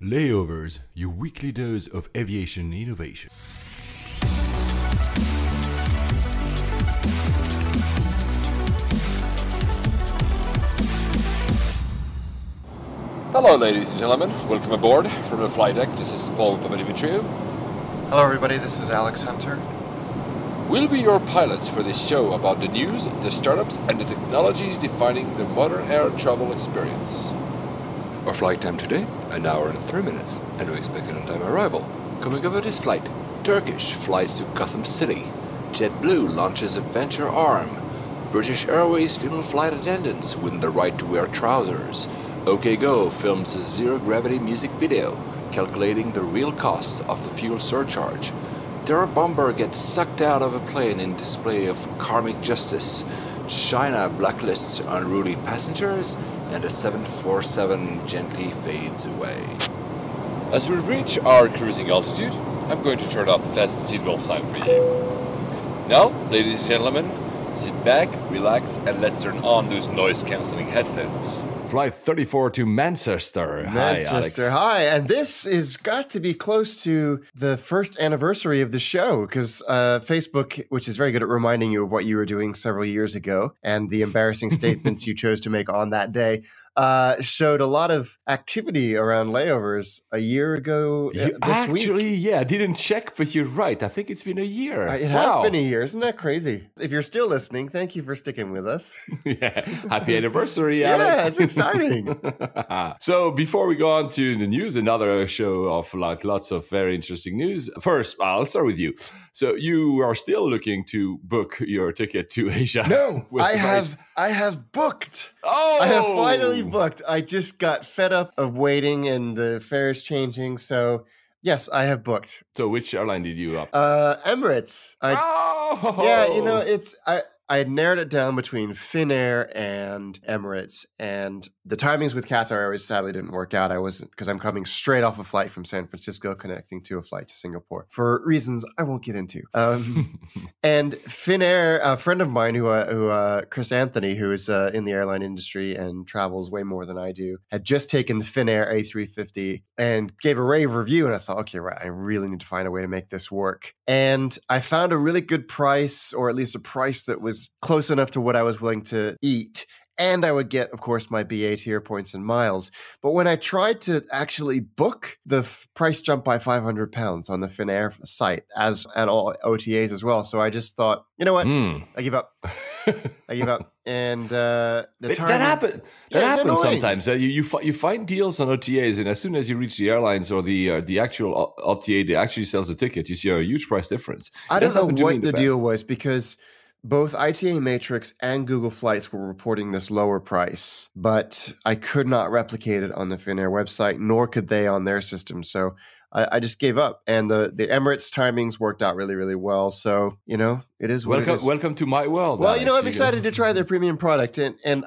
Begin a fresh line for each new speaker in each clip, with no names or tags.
Layovers, your weekly dose of aviation innovation.
Hello, ladies and gentlemen. Welcome aboard from the flight deck. This is Paul Papadimitriou.
Hello, everybody. This is Alex Hunter.
We'll be your pilots for this show about the news, the startups, and the technologies defining the modern air travel experience. Our flight time today, 1 hour and 3 minutes, and we expect an on-time arrival. Coming up at this flight, Turkish flies to Gotham City. JetBlue launches a venture arm. British Airways female flight attendants win the right to wear trousers. OK Go films a zero-gravity music video, calculating the real cost of the fuel surcharge. Terror bomber gets sucked out of a plane in display of karmic justice. China blacklists unruly passengers, and a 747 gently fades away. As we reach our cruising altitude, I'm going to turn off the fasten seatbelt sign for you. Now, ladies and gentlemen, sit back, relax, and let's turn on those noise-canceling headphones.
Flight 34 to Manchester.
Manchester, hi. And this is got to be close to the first anniversary of the show because Facebook, which is very good at reminding you of what you were doing several years ago and the embarrassing statements you chose to make on that day, showed a lot of activity around layovers a year ago this
Actually,
week.
yeah, I didn't check, but you're right. I think it's been a year.
It has been a year. Isn't that crazy? If you're still listening, thank you for sticking with us.
Yeah, happy anniversary, Alex.
Yeah, it's exciting.
So before we go on to the news, another show of like lots of very interesting news. First, I'll start with you. So you are still looking to book your ticket to Asia?
No, I have booked.
Oh,
I have finally booked. I just got fed up of waiting and the fares changing. So yes, I have booked.
So which airline did you up?
Emirates.
Yeah,
I had narrowed it down between Finnair and Emirates, and the timings with Qatar Airways sadly didn't work out. I wasn't, because I'm coming straight off a flight from San Francisco connecting to a flight to Singapore for reasons I won't get into. And Finnair, a friend of mine who Chris Anthony, who is in the airline industry and travels way more than I do, had just taken the Finnair A350 and gave a rave review. And I thought, okay, right, I really need to find a way to make this work. And I found a really good price, or at least a price that was close enough to what I was willing to eat. And I would get, of course, my BA tier points and miles. But when I tried to actually book, the price jumped by £500 on the Finnair site, and all OTAs as well. So I just thought, you know what? I give up. I give up. And that
happens sometimes. You find deals on OTAs, and as soon as you reach the airlines or the actual OTA that actually sells the ticket, you see a huge price difference.
I don't know what the deal was, because both ITA Matrix and Google Flights were reporting this lower price, but I could not replicate it on the Finnair website, nor could they on their system. So I just gave up. And the Emirates timings worked out really, really well. So, it is what it is.
Welcome to my world.
Well,
Alex.
I'm excited to try their premium product. And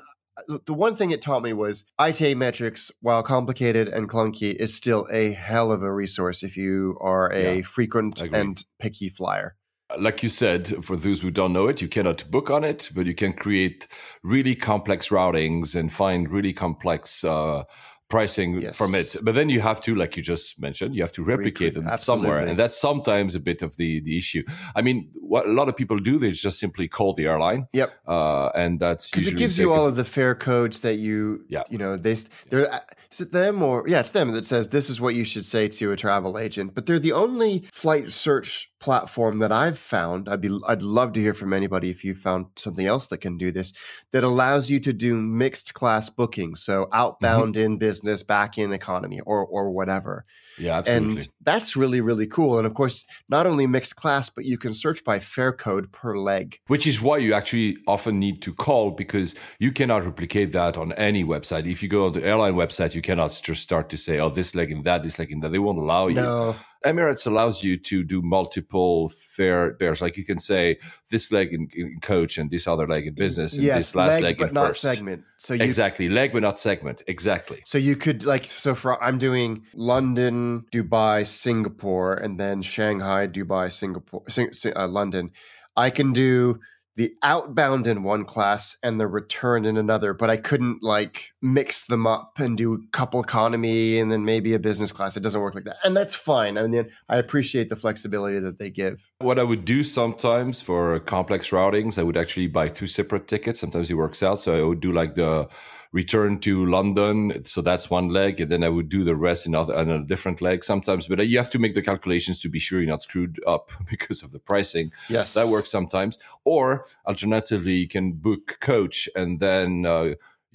the one thing it taught me was ITA Metrics, while complicated and clunky, is still a hell of a resource if you are a frequent and picky flyer.
Like you said, for those who don't know it, you cannot book on it, but you can create really complex routings and find really complex pricing from it. But then you have to, like you just mentioned, you have to replicate it somewhere. And that's sometimes a bit of the issue. I mean, what a lot of people do, they just simply call the airline.
Yep.
And that's
because it gives you all of the fare codes that is it them or it's them that says this is what you should say to a travel agent. But they're the only flight search platform that I've found. I'd love to hear from anybody if you found something else that can do this, that allows you to do mixed class bookings. So outbound in business, back in economy, or whatever.
Yeah, absolutely.
And that's really, really cool. And of course, not only mixed class, but you can search by fare code per leg.
Which is why you actually often need to call, because you cannot replicate that on any website. If you go on the airline website, you cannot just start to say, oh, this leg and that, this leg and that. They won't allow you.
No.
Emirates allows you to do multiple fare pairs. Like you can say this leg in coach and this other leg in business and this last leg in
but
first.
Not segment. So
exactly, leg but not segment. Exactly.
So you could I'm doing London, Dubai, Singapore, and then Shanghai, Dubai, Singapore, London. I can do the outbound in one class and the return in another, but I couldn't like mix them up and do couple economy and then maybe a business class. It doesn't work like that. And that's fine. I mean, I appreciate the flexibility that they give.
What I would do sometimes for complex routings, I would actually buy 2 separate tickets. Sometimes it works out. So I would do like the return to London. So that's one leg. And then I would do the rest on a different leg sometimes. But you have to make the calculations to be sure you're not screwed up because of the pricing.
Yes.
That works sometimes. Or alternatively, you can book coach and then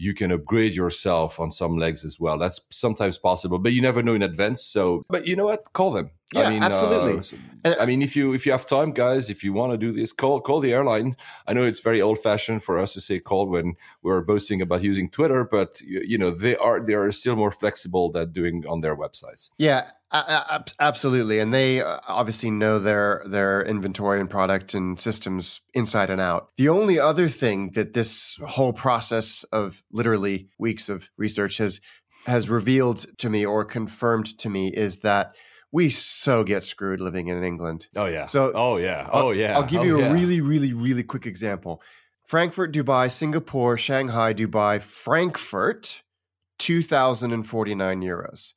you can upgrade yourself on some legs as well. That's sometimes possible, but you never know in advance. So, but you know what? Call them.
Yeah, I mean, absolutely.
I mean, if you have time, guys, if you want to do this, call the airline. I know it's very old fashioned for us to say call when we're boasting about using Twitter, but they are still more flexible than doing on their websites.
Yeah, absolutely, and they obviously know their inventory and product and systems inside and out. The only other thing that this whole process of literally weeks of research has revealed to me or confirmed to me is that we so get screwed living in England.
Oh yeah.
I'll give you a really, really, really quick example. Frankfurt, Dubai, Singapore, Shanghai, Dubai, Frankfurt, 2,049 euros.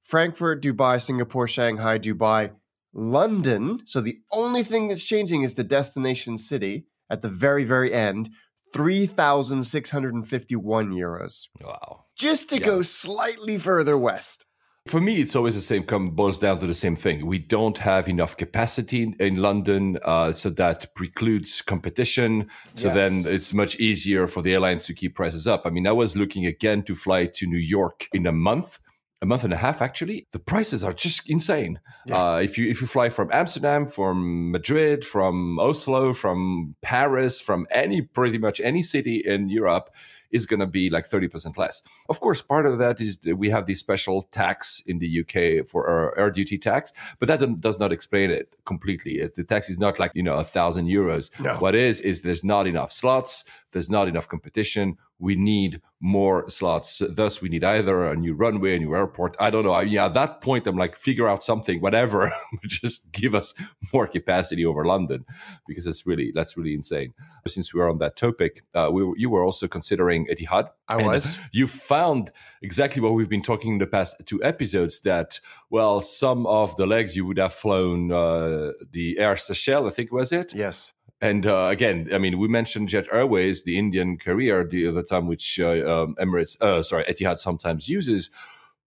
Frankfurt, Dubai, Singapore, Shanghai, Dubai, London. So the only thing that's changing is the destination city at the very, very end, 3,651 euros.
Wow.
Just to go slightly further west.
For me, it's always the same, boils down to the same thing. We don't have enough capacity in London, so that precludes competition. So then it's much easier for the airlines to keep prices up. I mean, I was looking again to fly to New York in a month and a half, actually. The prices are just insane. Yeah. If you fly from Amsterdam, from Madrid, from Oslo, from Paris, from pretty much any city in Europe, is going to be like 30% less. Of course, part of that is that we have this special tax in the UK for our air duty tax, but that does not explain it completely. The tax is not like, 1,000 euros. No. What is there's not enough slots. There's not enough competition. We need more slots. Thus, we need either a new runway, a new airport. I don't know. At that point, I'm like, figure out something, whatever. Just give us more capacity over London, because that's really insane. Since we were on that topic, you were also considering Etihad.
I was.
You found exactly what we've been talking in the past 2 episodes, that, well, some of the legs you would have flown the Air Seychelles, I think, was it?
Yes.
And again, I mean, we mentioned Jet Airways, the Indian carrier, the other time, which Etihad sometimes uses.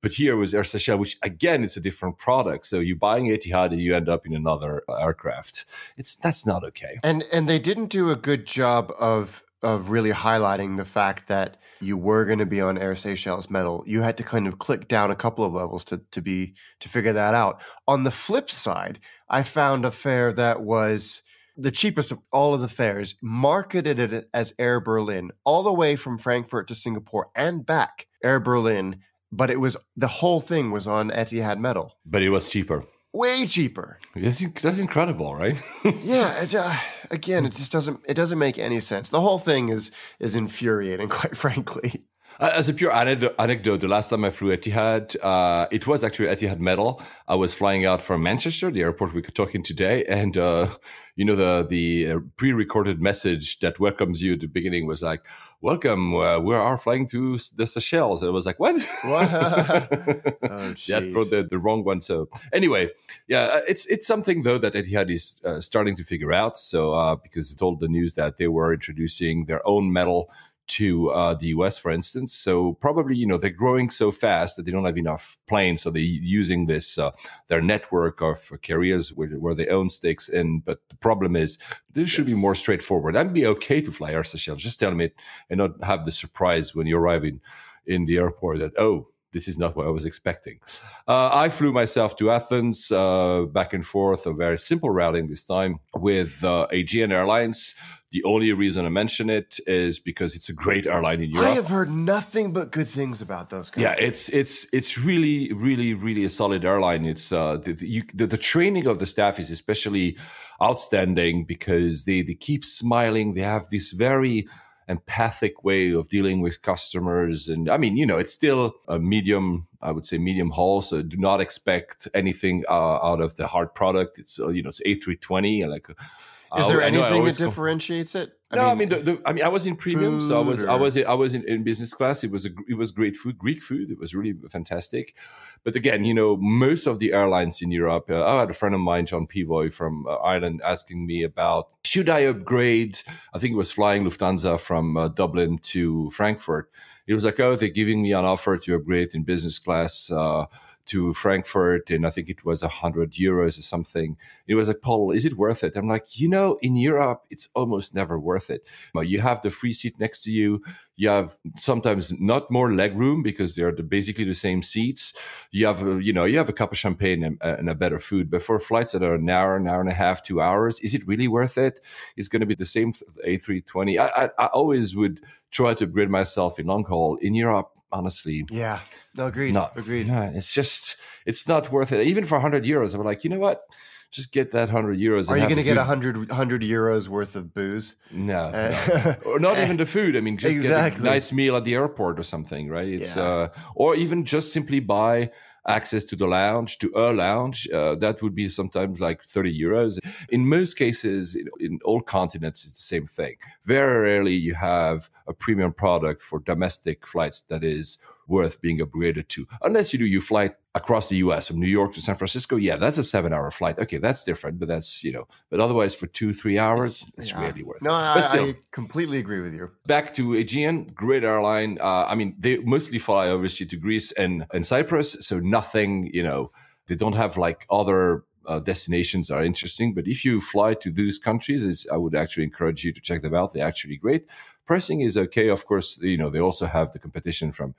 But here was Air Seychelles, which again, it's a different product. So you're buying Etihad and you end up in another aircraft. That's not okay.
And they didn't do a good job of really highlighting the fact that you were going to be on Air Seychelles metal. You had to kind of click down a couple of levels to figure that out. On the flip side, I found a fare that was the cheapest of all of the fares, marketed it as Air Berlin, all the way from Frankfurt to Singapore and back, Air Berlin, but the whole thing was on Etihad metal.
But it was cheaper.
Way cheaper.
That's incredible, right?
Yeah. Again, it doesn't make any sense. The whole thing is infuriating, quite frankly.
As a pure anecdote, the last time I flew Etihad, it was actually Etihad metal. I was flying out from Manchester, the airport we could talk in today, and the pre-recorded message that welcomes you at the beginning was like, "Welcome, we are flying to the Seychelles." And I was like, "What?"
Oh,
yeah, for the wrong one. So anyway, yeah, it's something though that Etihad is starting to figure out. So because they told the news that they were introducing their own metal to the US, for instance. So probably, they're growing so fast that they don't have enough planes. So they're using this, their network of carriers where they own stakes in. But the problem is, this should be more straightforward. That'd be okay to fly Air Seychelles. Just tell me and not have the surprise when you arrive in the airport that, this is not what I was expecting. I flew myself to Athens, back and forth, a very simple routing this time with Aegean Airlines. The only reason I mention it is because it's a great airline in Europe.
I have heard nothing but good things about those guys.
Yeah, it's really, really, really a solid airline. It's the training of the staff is especially outstanding because they keep smiling. They have this very empathic way of dealing with customers. And I mean, it's still a medium haul. So do not expect anything out of the hard product. It's, it's A320.
Is there anything that differentiates it?
I mean, I was in premium, so I was in business class. It was great food, Greek food. It was really fantastic. But again, most of the airlines in Europe. I had a friend of mine, John Pivoy from Ireland, asking me about should I upgrade. I think it was flying Lufthansa from Dublin to Frankfurt. It was like, oh, they're giving me an offer to upgrade in business class to Frankfurt, and I think it was €100 or something. It was like, Paul, is it worth it? I'm like, in Europe, it's almost never worth it. You have the free seat next to you. You have sometimes not more leg room because they're basically the same seats. You have, you have a cup of champagne and a better food. But for flights that are an hour and a half, 2 hours, is it really worth it? It's going to be the same A320. I always would try to upgrade myself in long haul. In Europe, honestly.
Yeah. No, agreed. Agreed.
No, it's not worth it. Even for €100, I'm like, you know what? Just get that €100.
Are you going to get €100 worth of booze?
No. Or not even the food. I mean, just get a nice meal at the airport or something, right? It's or even just simply buy access to the lounge, to a lounge. That would be sometimes like €30. In most cases, in all continents, it's the same thing. Very rarely you have a premium product for domestic flights that is worth being upgraded to. Unless you fly across the US from New York to San Francisco. Yeah, that's a 7-hour flight. Okay, that's different, but that's, but otherwise for 2-3 hours, it's really worth it.
No, I completely agree with you.
Back to Aegean, great airline. I mean, they mostly fly obviously to Greece and Cyprus. So nothing, they don't have like other destinations are interesting. But if you fly to those countries, I would actually encourage you to check them out. They're actually great. Pricing is okay. Of course, they also have the competition from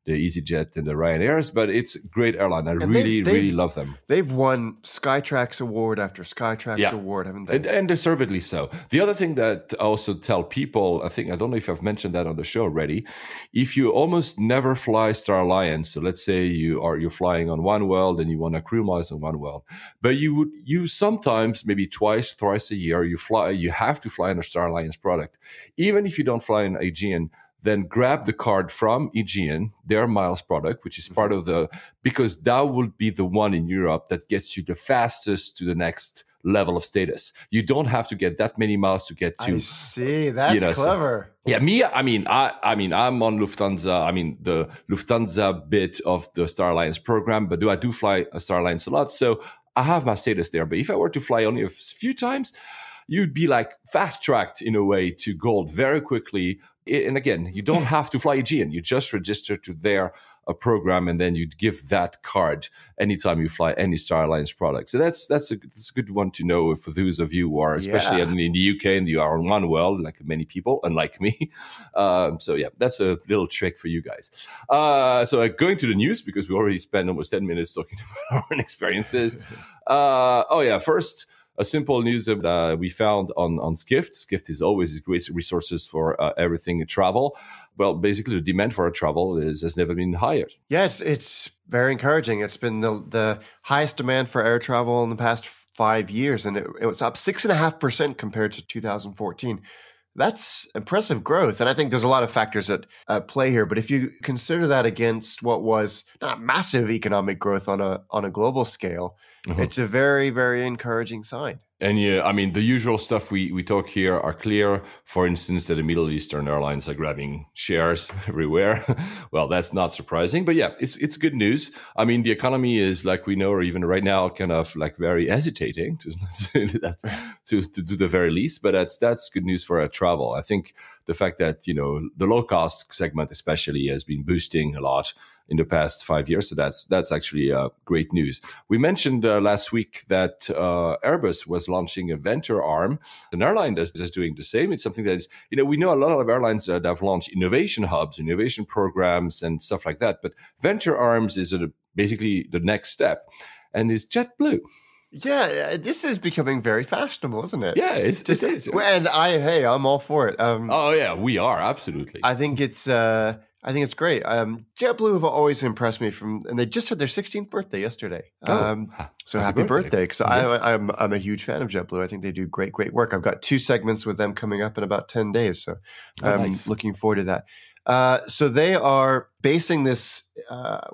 the EasyJet and the Ryanairs, but it's a great airline. I really love them.
They've won Skytrax award after Skytrax award, haven't they?
And deservedly so. The other thing that I also tell people, I don't know if I've mentioned that on the show already, if you almost never fly Star Alliance, so let's say you're flying on One World and you want to crew miles on One World, but you sometimes, maybe twice, thrice a year, you have to fly on a Star Alliance product. Even if you don't fly in Aegean, then grab the card from Aegean, their miles product, which is part of because that will be the one in Europe that gets you the fastest to the next level of status. You don't have to get that many miles to get to.
I see. That's clever.
So, I'm on Lufthansa. I mean, the Lufthansa bit of the Star Alliance program, but I do fly a Star Alliance a lot. So I have my status there. But if I were to fly only a few times, you'd be like fast-tracked in a way to gold very quickly. And again, you don't have to fly Aegean. You just register to their program, and then you'd give that card anytime you fly any Star Alliance product. So that's a good one to know for those of you who are, especially in the UK and you are on One World, like many people, unlike me. That's a little trick for you guys. So going to the news, because we already spent almost 10 minutes talking about our own experiences. First, a simple news that we found on Skift. Skift is always great resources for everything travel. Well, basically, the demand for travel has never been higher.
Yeah, it's very encouraging. It's been the highest demand for air travel in the past 5 years, and it was up 6.5% compared to 2014. That's impressive growth. And I think there's a lot of factors at play here. But if you consider that against what was not massive economic growth on a global scale, it's a very, very encouraging sign.
And the usual stuff we talk here are clear. For instance, that the Middle Eastern airlines are grabbing shares everywhere. Well, that's not surprising, but yeah, it's good news. I mean, the economy is, like we know, or even right now, kind of like very hesitating to do the very least. But that's good news for travel. I think the fact that the low cost segment especially has been boosting a lot in the past 5 years. So that's actually great news. We mentioned last week that Airbus was launching a venture arm. An airline that's doing the same. It's something that is, we know a lot of airlines that have launched innovation hubs, innovation programs and stuff like that. But venture arms is basically the next step, and is JetBlue.
Yeah, this is becoming very fashionable, isn't it?
Yeah, it is.
And I'm all for it.
We are, absolutely.
I think it's great. JetBlue have always impressed me and they just had their 16th birthday yesterday. So happy birthday. Because I'm a huge fan of JetBlue. I think they do great work. I've got 2 segments with them coming up in about 10 days. So I'm looking forward to that. So they are basing this,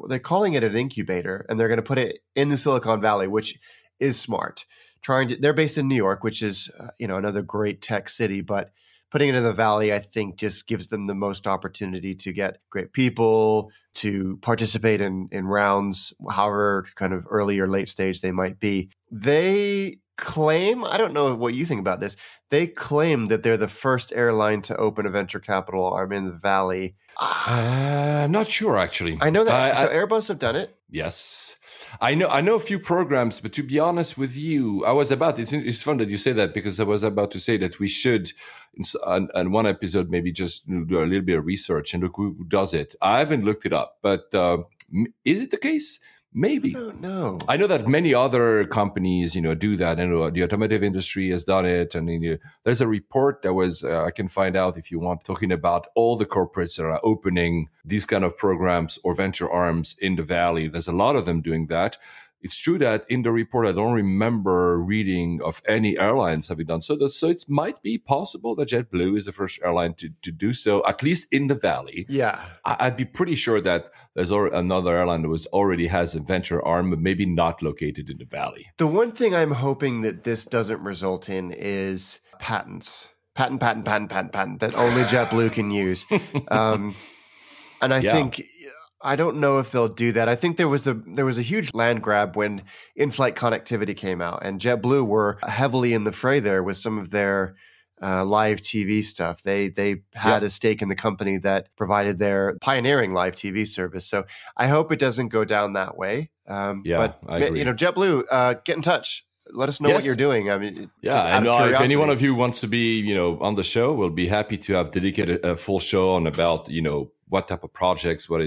they're calling it an incubator, and they're going to put it in the Silicon Valley, which is smart. They're based in New York, which is, another great tech city, but putting it in the valley, I think, just gives them the most opportunity to get great people, to participate in rounds, however kind of early or late stage they might be. They claim, I don't know what you think about this, they claim that they're the first airline to open a venture capital arm in the valley.
I'm not sure, actually.
I know that. So Airbus have done it.
Yes. I know a few programs, but to be honest with you, it's fun that you say that, because I was about to say that we should, on one episode, maybe just do a little bit of research and look who does it. I haven't looked it up, but is it the case? Maybe.
I don't know.
I know that many other companies, do that. And the automotive industry has done it. And there's a report that was, I can find out if you want, talking about all the corporates that are opening these kind of programs or venture arms in the valley. There's a lot of them doing that. It's true that in the report, I don't remember reading of any airlines having done so. So it might be possible that JetBlue is the first airline to do so, at least in the valley.
Yeah.
I'd be pretty sure that there's another airline that already has a venture arm, but maybe not located in the valley.
The one thing I'm hoping that this doesn't result in is patents. Patent that only JetBlue can use. And I think... I don't know if they'll do that. I think there was a huge land grab when in-flight connectivity came out, and JetBlue were heavily in the fray there with some of their live TV stuff. They had a stake in the company that provided their pioneering live TV service. So I hope it doesn't go down that way. But
I agree.
JetBlue, get in touch. Let us know what you're doing. I mean,
and if any one of you wants to be, on the show, we'll be happy to have dedicated a full show on about, what type of projects, what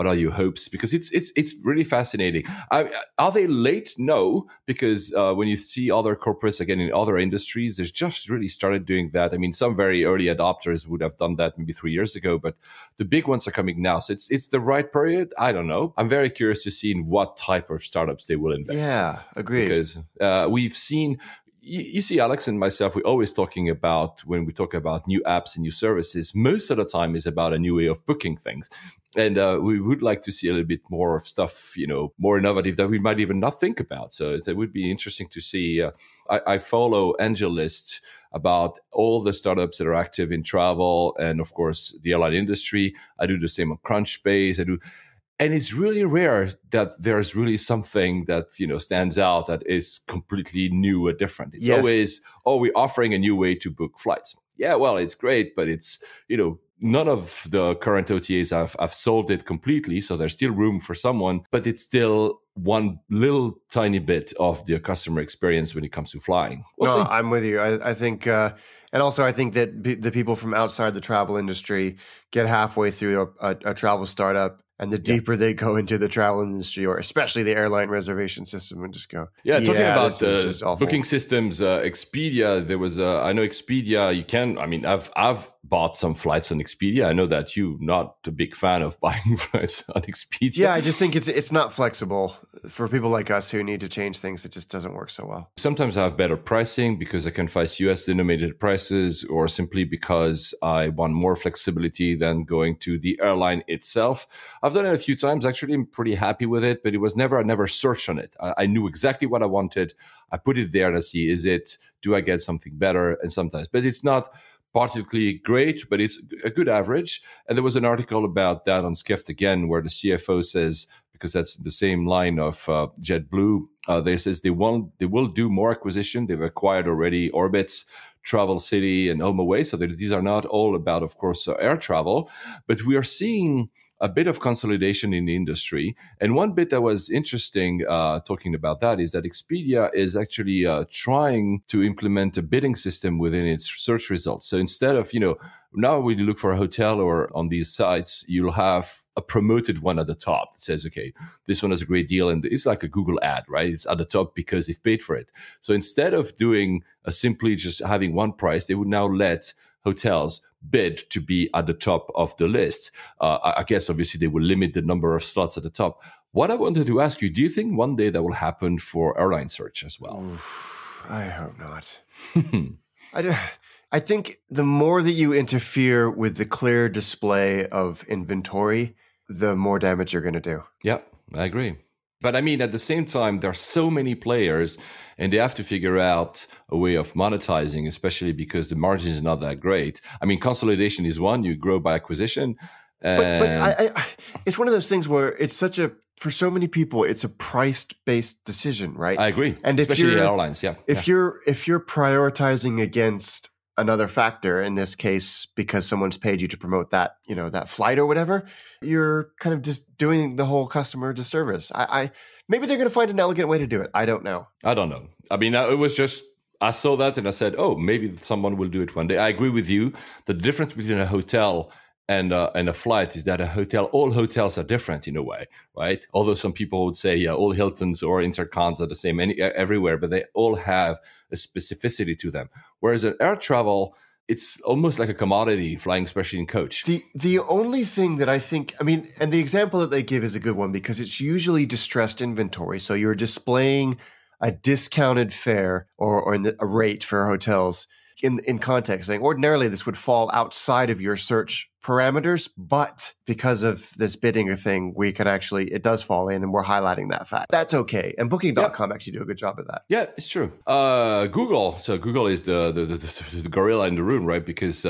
are your hopes? Because it's really fascinating. Are they late? No, because when you see other corporates, again, in other industries, they've just really started doing that. I mean, some very early adopters would have done that maybe 3 years ago, but the big ones are coming now. So it's the right period. I don't know. I'm very curious to see in what type of startups they will invest.
Yeah, agreed.
Because we've seen... You see, Alex and myself, we're always talking about, when we talk about new apps and new services, most of the time is about a new way of booking things. And we would like to see a little bit more of stuff, more innovative that we might even not think about. So it would be interesting to see. I follow AngelList about all the startups that are active in travel and, of course, the airline industry. I do the same on Crunchbase. And it's really rare that there's really something that, stands out that is completely new or different. It's always, we're offering a new way to book flights. Yeah, well, it's great, but it's, none of the current OTAs have solved it completely. So there's still room for someone, but it's still one little tiny bit of the customer experience when it comes to flying. We'll see.
I'm with you. I think, and also I think that the people from outside the travel industry get halfway through a travel startup, and the deeper they go into the travel industry, or especially the airline reservation system, and just go.
Yeah, talking about the booking systems, Expedia. There was, I know Expedia. I've bought some flights on Expedia. I know that you're not a big fan of buying flights on Expedia.
Yeah, I just think it's not flexible for people like us who need to change things. It just doesn't work so well.
Sometimes I have better pricing because I can find US denominated prices, or simply because I want more flexibility than going to the airline itself. I've done it a few times. Actually, I'm pretty happy with it, but I never searched on it. I knew exactly what I wanted. I put it there and I see, do I get something better? And sometimes, but it's not particularly great, but it's a good average. And there was an article about that on Skift again, where the CFO says, because that's the same line of JetBlue, they says they will do more acquisition. They've acquired already Orbitz, Travel City, and HomeAway. So these are not all about, of course, air travel, but we are seeing a bit of consolidation in the industry. And one bit that was interesting talking about that is that Expedia is actually trying to implement a bidding system within its search results. So instead of, now when you look for a hotel or on these sites, you'll have a promoted one at the top that says, okay, this one has a great deal. And it's like a Google ad, right? It's at the top because they've paid for it. So instead of doing simply just having one price, they would now let hotels bid to be at the top of the list. I guess obviously they will limit the number of slots at the top. What I wanted to ask you, do you think one day that will happen for airline search as well?
Oof, I hope not. I think the more that you interfere with the clear display of inventory, the more damage you're going to do.
Yeah, I agree. But I mean, at the same time, there are so many players and they have to figure out a way of monetizing, especially because the margin is not that great. I mean, consolidation is one, you grow by acquisition.
But I, it's one of those things where it's for so many people, it's a price-based decision, right?
I agree.
And
especially airlines, yeah.
If you're prioritizing against another factor, in this case, because someone's paid you to promote that, that flight or whatever, you're kind of just doing the whole customer disservice. Maybe they're going to find an elegant way to do it. I don't know.
I mean, it was just, I saw that and I said, oh, maybe someone will do it one day. I agree with you. The difference between a hotel and a flight is that all hotels are different in a way, right? Although some people would say, yeah, all Hiltons or Intercons are the same everywhere, but they all have a specificity to them. Whereas in air travel, it's almost like a commodity, flying especially in coach.
The only thing that I think, and the example that they give is a good one because it's usually distressed inventory. So you're displaying a discounted fare or a rate for hotels in context, saying ordinarily this would fall outside of your search parameters, but because of this bidding thing, we can it does fall in, and we're highlighting that fact. That's okay. And Booking.com actually do a good job of that.
Yeah, it's true. Google is the gorilla in the room, right? Because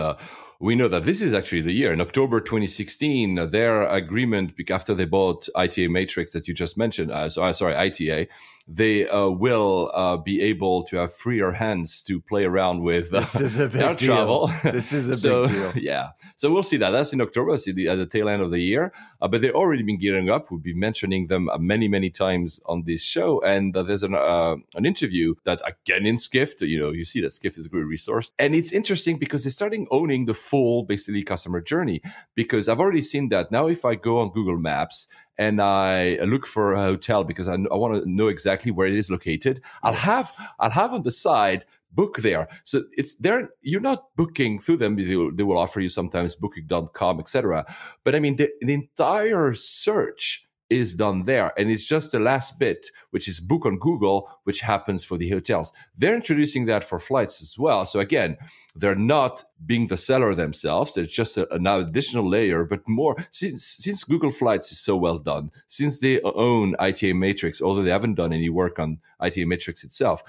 we know that this is actually the year. In October 2016, their agreement, after they bought ITA Matrix that you just mentioned, ITA, they will be able to have freer hands to play around with
this is a big deal. Travel. This is a big deal.
Yeah. So we'll see that. That's in October, at the tail end of the year. But they've already been gearing up. We've been mentioning them many, many times on this show. And there's an interview that, again, in Skift, you see that Skift is a great resource. And it's interesting because they're starting owning the full, basically, customer journey. Because I've already seen that now if I go on Google Maps and I look for a hotel because I want to know exactly where it is located, I'll have on the side book there. So it's there. You're not booking through them. They will offer you sometimes booking.com, etc. But I mean, the entire search is done there. And it's just the last bit, which is book on Google, which happens for the hotels. They're introducing that for flights as well. So again, they're not being the seller themselves. There's just an additional layer, but more since Google Flights is so well done, since they own ITA Matrix, although they haven't done any work on ITA Matrix itself,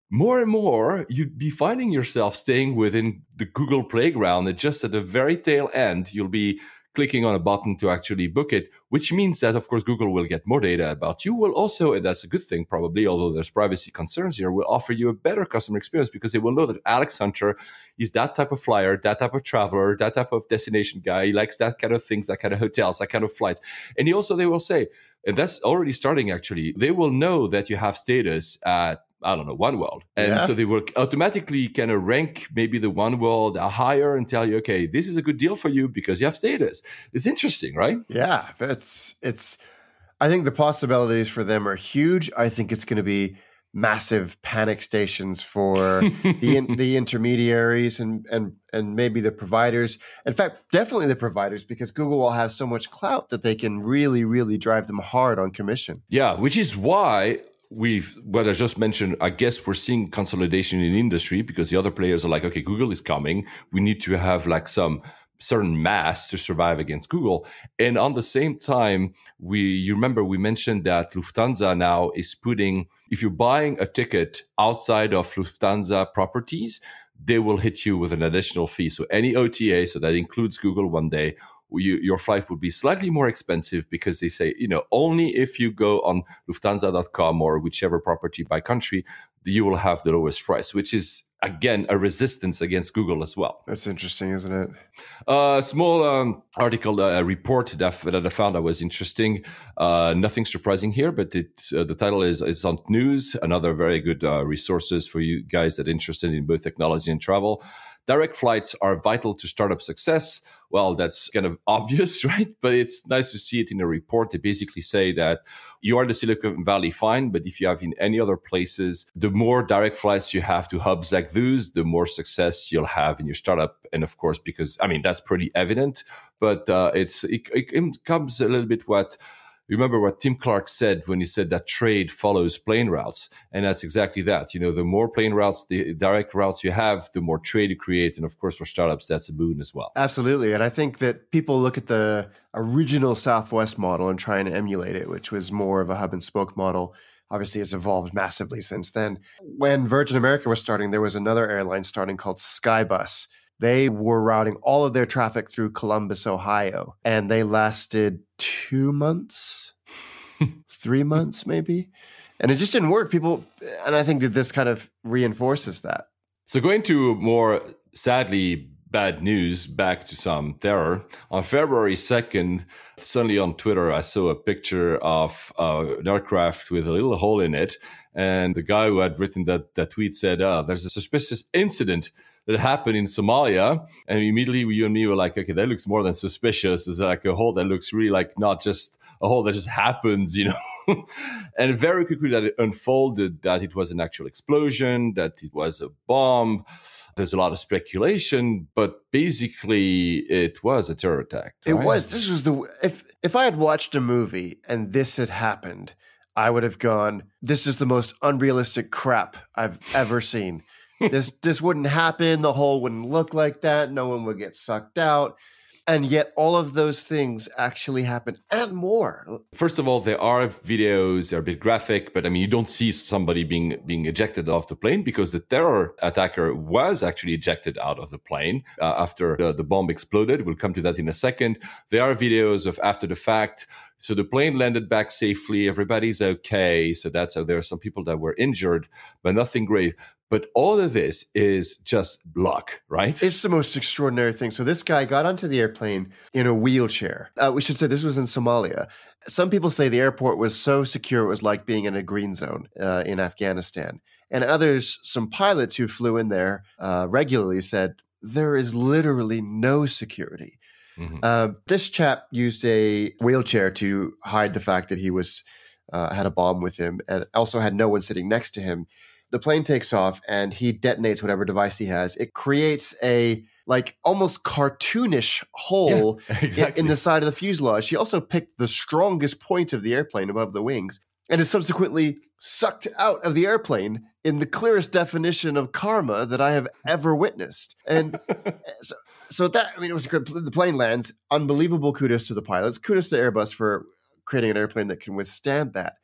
more and more you'd be finding yourself staying within the Google playground. And just at the very tail end, you'll be clicking on a button to actually book it, which means that, of course, Google will get more data about you. Will also, and that's a good thing probably, although there's privacy concerns here, will offer you a better customer experience because they will know that Alex Hunter is that type of flyer, that type of traveler, that type of destination guy. He likes that kind of things, that kind of hotels, that kind of flights. And they will say, and that's already starting actually, they will know that you have status at, I don't know, OneWorld. And so they will automatically kind of rank maybe the OneWorld higher and tell you, okay, this is a good deal for you because you have status. It's interesting, right?
Yeah, I think the possibilities for them are huge. I think it's going to be massive panic stations for the intermediaries and maybe the providers. In fact, definitely the providers, because Google will have so much clout that they can really, really drive them hard on commission.
Yeah, which is why what I just mentioned, I guess we're seeing consolidation in the industry because the other players are like, okay, Google is coming. We need to have like some certain mass to survive against Google. And on the same time, you remember we mentioned that Lufthansa now is putting, if you're buying a ticket outside of Lufthansa properties, they will hit you with an additional fee. So any OTA, so that includes Google one day, your flight would be slightly more expensive because they say, only if you go on Lufthansa.com or whichever property by country, you will have the lowest price, which is, again, a resistance against Google as well.
That's interesting, isn't it?
A small article, report that I found that was interesting. Nothing surprising here, but the title is on News, another very good resources for you guys that are interested in both technology and travel. Direct flights are vital to startup success. Well, that's kind of obvious, right? But it's nice to see it in a report. They basically say that you are in the Silicon Valley, fine, but if you have in any other places, the more direct flights you have to hubs like those, the more success you'll have in your startup. And of course, because, that's pretty evident, but it comes a little bit what remember what Tim Clark said when he said that trade follows plane routes. And that's exactly that. The more plane routes, the direct routes you have, the more trade you create. And of course, for startups, that's a boon as well.
Absolutely. And I think that people look at the original Southwest model and try and emulate it, which was more of a hub and spoke model. Obviously, it's evolved massively since then. When Virgin America was starting, there was another airline starting called Skybus. They were routing all of their traffic through Columbus, Ohio, and they lasted 2 months, 3 months maybe. And it just didn't work. And I think that this kind of reinforces that.
So going to more, sadly, bad news, back to some terror. On February 2nd, suddenly on Twitter, I saw a picture of an aircraft with a little hole in it. And the guy who had written that tweet said, there's a suspicious incident that happened in Somalia. And immediately you and me were like, okay, that looks more than suspicious. It's like a hole that looks really like not just a hole that just happens, And very quickly that it unfolded that it was an actual explosion, that it was a bomb. There's a lot of speculation, but basically it was a terror attack. Right?
It was. This was if I had watched a movie and this had happened, I would have gone, this is the most unrealistic crap I've ever seen. This wouldn't happen. The hole wouldn't look like that. No one would get sucked out. And yet all of those things actually happen and more.
First of all, there are videos, they're a bit graphic, but you don't see somebody being ejected off the plane because the terror attacker was actually ejected out of the plane after the bomb exploded. We'll come to that in a second. There are videos of after the fact. So the plane landed back safely. Everybody's okay. So there are some people that were injured, but nothing grave. But all of this is just luck, right?
It's the most extraordinary thing. So this guy got onto the airplane in a wheelchair. We should say this was in Somalia. Some people say the airport was so secure it was like being in a green zone in Afghanistan. And others, some pilots who flew in there regularly said, there is literally no security. Mm-hmm. This chap used a wheelchair to hide the fact that he had a bomb with him and also had no one sitting next to him. The plane takes off and he detonates whatever device he has. It creates a almost cartoonish hole in the side of the fuselage. He also picked the strongest point of the airplane above the wings and is subsequently sucked out of the airplane in the clearest definition of karma that I have ever witnessed. And so that, it was good. The plane lands. Unbelievable kudos to the pilots. Kudos to Airbus for creating an airplane that can withstand that.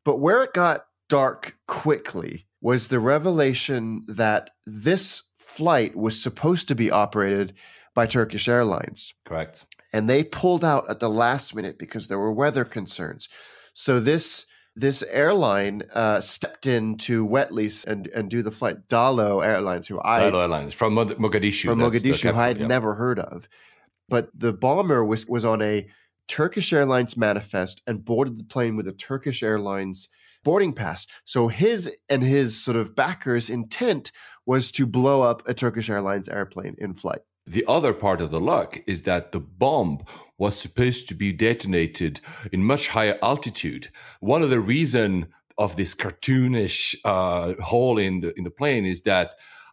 But where it got dark quickly was the revelation that this flight was supposed to be operated by Turkish Airlines.
Correct.
And they pulled out at the last minute because there were weather concerns. So this airline stepped in to wet lease and do the flight. Dalo Airlines,
Dalo Airlines from Mogadishu.
From Mogadishu, who I had never heard of. But the bomber was on a Turkish Airlines manifest and boarded the plane with a Turkish Airlines boarding pass. So his sort of backers' intent was to blow up a Turkish Airlines airplane in flight.
The other part of the luck is that the bomb was supposed to be detonated in much higher altitude. One of the reasons of this cartoonish hole in the plane is that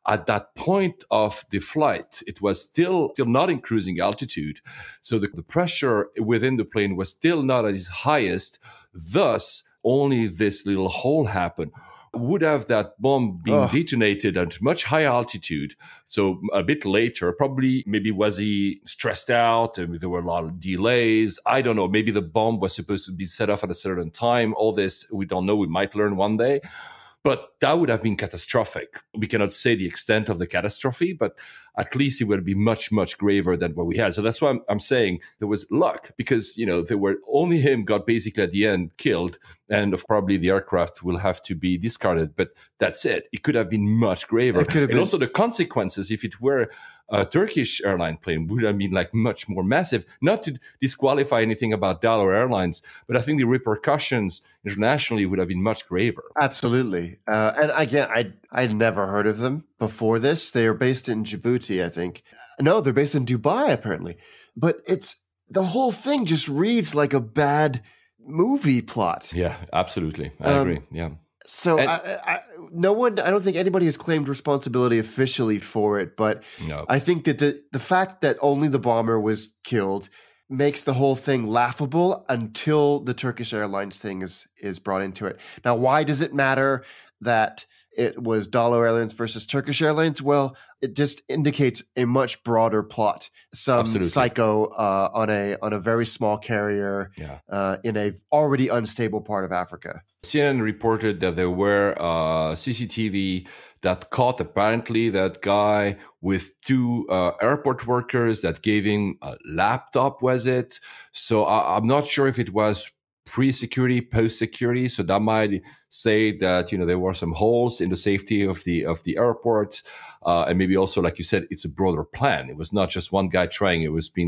at that point of the flight, it was still not in cruising altitude. So the pressure within the plane was still not at its highest. Thus, only this little hole happened. Would have that bomb been detonated at much higher altitude, so a bit later, probably maybe was he stressed out and there were a lot of delays. I don't know. Maybe the bomb was supposed to be set off at a certain time. All this, we don't know. We might learn one day. But that would have been catastrophic. We cannot say the extent of the catastrophe, but at least it would be much, much graver than what we had. So that's why I'm saying there was luck because, there were only him got basically at the end killed. And probably the aircraft will have to be discarded. But that's it. It could have been much graver. And also the consequences, if it were a Turkish airline plane, would have been much more massive. Not to disqualify anything about Dalo Airlines, but I think the repercussions internationally would have been much graver.
Absolutely. And again, I'd never heard of them before this. They are based in Djibouti, I think. No, they're based in Dubai, apparently. But the whole thing just reads like a bad movie plot.
Yeah, absolutely. I agree. Yeah.
So I don't think anybody has claimed responsibility officially for it, but no. I think that the fact that only the bomber was killed makes the whole thing laughable until the Turkish Airlines thing is brought into it. Now, why does it matter that it was Dollar Airlines versus Turkish Airlines? Well, it just indicates a much broader plot. Some psycho on a very small carrier in a already unstable part of Africa.
CNN reported that there were CCTV that caught apparently that guy with two airport workers that gave him a laptop, was it? So I'm not sure if it was pre-security, post-security. So that might say that, there were some holes in the safety of the airport. And maybe also, like you said, it's a broader plan. It was not just one guy trying.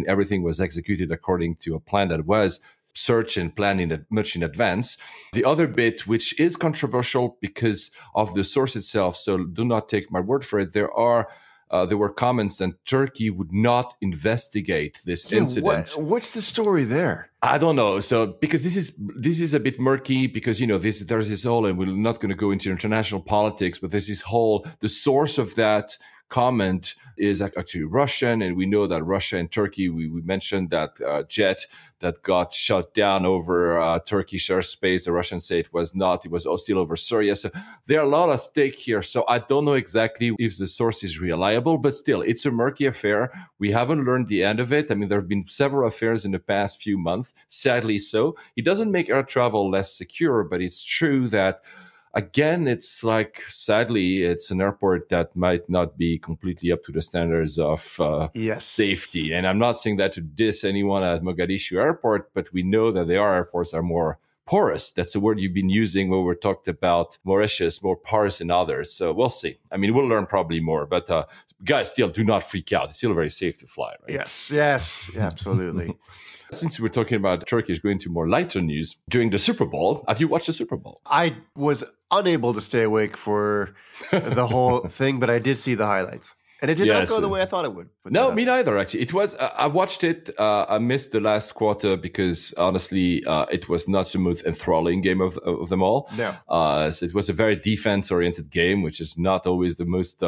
Everything was executed according to a plan that was search and planning much in advance. The other bit, which is controversial because of the source itself, so do not take my word for it, there were comments that Turkey would not investigate this incident.
What's the story there?
I don't know. So because this is a bit murky because there's this whole, and we're not going to go into international politics, but there's this whole, the source of that comment is actually Russian, and we know that Russia and Turkey, we mentioned that jet that got shot down over Turkish airspace. The Russians say it was still over Syria. So there are a lot at stake here. So I don't know exactly if the source is reliable, but still, it's a murky affair. We haven't learned the end of it. I mean, there have been several affairs in the past few months, sadly so. It doesn't make air travel less secure, but it's true that again, it's like, sadly, it's an airport that might not be completely up to the standards of safety. And I'm not saying that to diss anyone at Mogadishu Airport, but we know that there are airports that are more porous. That's the word you've been using when we talked about Mauritius, more porous than others. So we'll see. I mean, we'll learn probably more. But guys, still do not freak out. It's still very safe to fly, right?
Yes, absolutely.
Since we were talking about Turkish, going to more lighter news, during the Super Bowl, have you watched the Super Bowl?
I was unable to stay awake for the whole thing, but I did see the highlights. And it did not go the way I thought it would.
No, me neither, actually. It was, I watched it. I missed the last quarter because, honestly, it was not the most enthralling game of them all.
No.
So it was a very defense-oriented game, which is not always the most...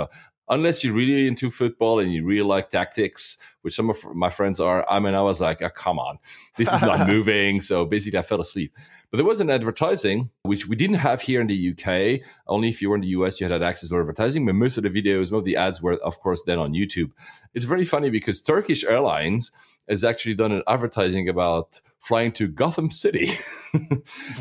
unless you're really into football and you really like tactics, which some of my friends are, I was like, come on, this is not moving. So basically I fell asleep. But there was an advertising, which we didn't have here in the UK. Only if you were in the US, you had access to advertising. But most of the videos, most of the ads were, of course, then on YouTube. It's very funny because Turkish Airlines has actually done an advertising about flying to Gotham City.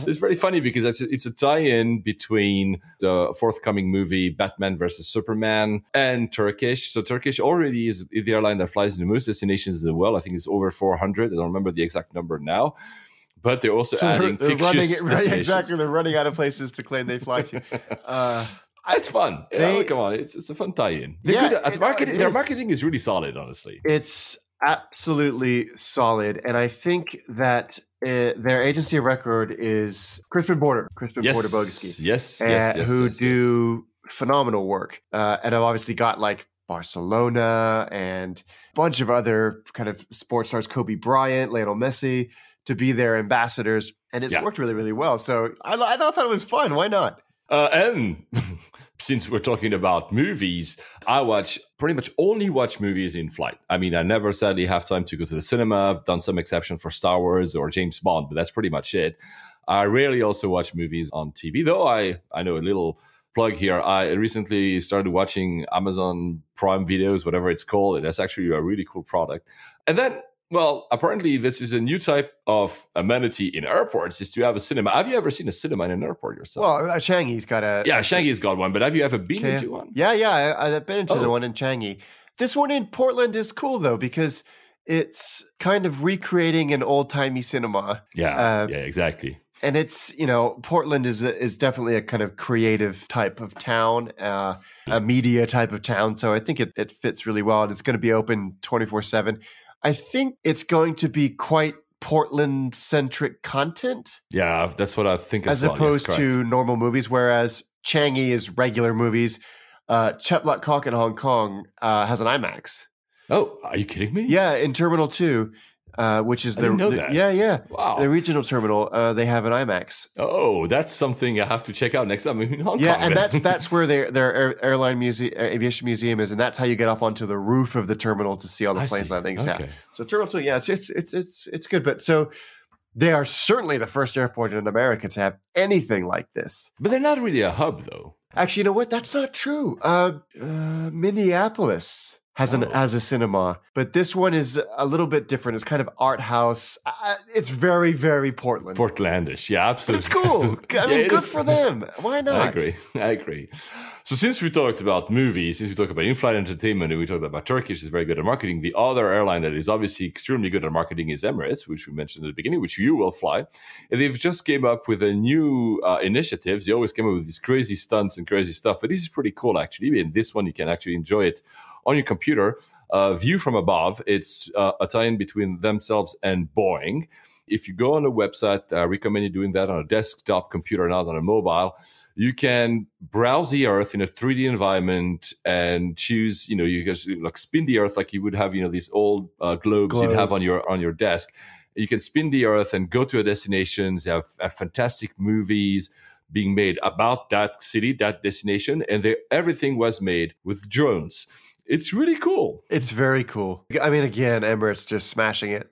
It's very funny because it's a tie-in between the forthcoming movie Batman versus Superman and Turkish. So Turkish already is the airline that flies to most destinations in the world. I think it's over 400. I don't remember the exact number now. But they're also adding fictitious destinations.
Exactly, they're running out of places to claim they fly to.
It's fun. Come on, it's a fun tie-in. Their marketing is really solid, honestly.
It's absolutely solid, and I think that their agency of record is Crispin Porter Bogoski.
Yes,
who do phenomenal work, and I've obviously got like Barcelona and a bunch of other kind of sports stars, Kobe Bryant, Lionel Messi, to be their ambassadors, and it's worked really, really well. So I thought it was fun. Why not?
And since we're talking about movies, I pretty much only watch movies in flight. I mean, I never sadly have time to go to the cinema. I've done some exception for Star Wars or James Bond, but that's pretty much it. I rarely also watch movies on TV, though I know a little plug here. I recently started watching Amazon Prime Videos, whatever it's called, and that's actually a really cool product. And then, well, apparently this is a new type of amenity in airports, is to have a cinema. Have you ever seen a cinema in an airport yourself?
Well, Changi's got a...
Yeah, Changi's got one, but have you ever been into one?
Yeah, I've been into the one in Changi. This one in Portland is cool, though, because it's kind of recreating an old-timey cinema.
Yeah, exactly.
And it's, Portland is definitely a kind of creative type of town, a media type of town. So I think it fits really well, and it's going to be open 24/7. I think it's going to be quite Portland-centric content.
Yeah, that's what I think
as opposed to normal movies, whereas Changi is regular movies. Chep Lap Kok in Hong Kong has an IMAX.
Oh, are you kidding me?
Yeah, in Terminal 2. which is
I didn't know that.
Wow. The regional terminal. They have an IMAX.
Oh, that's something I have to check out next time I'm in Hong Kong.
Yeah, and that's where their aviation museum is, and that's how you get up onto the roof of the terminal to see all the planes landings.
Okay.
Yeah. So Terminal 2, yeah, it's good. But so they are certainly the first airport in America to have anything like this.
But they're not really a hub, though.
Actually, you know what? That's not true. Minneapolis has a cinema, but this one is a little bit different. It's kind of art house. It's very, very Portland.
Portlandish, yeah, absolutely.
But it's cool. I mean, good for them. Why not?
I agree. So since we talked about movies, since we talked about in-flight entertainment, and we talked about Turkish is very good at marketing, the other airline that is obviously extremely good at marketing is Emirates, which we mentioned at the beginning, which you will fly. And they've just came up with a new initiatives. They always came up with these crazy stunts and crazy stuff, but this is pretty cool, actually. And this one, you can actually enjoy it on your computer, view from above. It's a tie-in between themselves and Boeing. If you go on a website, I recommend you doing that on a desktop computer, not on a mobile. You can browse the Earth in a 3D environment and choose, you just like spin the Earth like you would have, these old globes you'd have on your desk. You can spin the Earth and go to a destination. They have fantastic movies being made about that city, that destination, and everything was made with drones. It's really cool.
It's very cool. I mean, again, Emirates just smashing it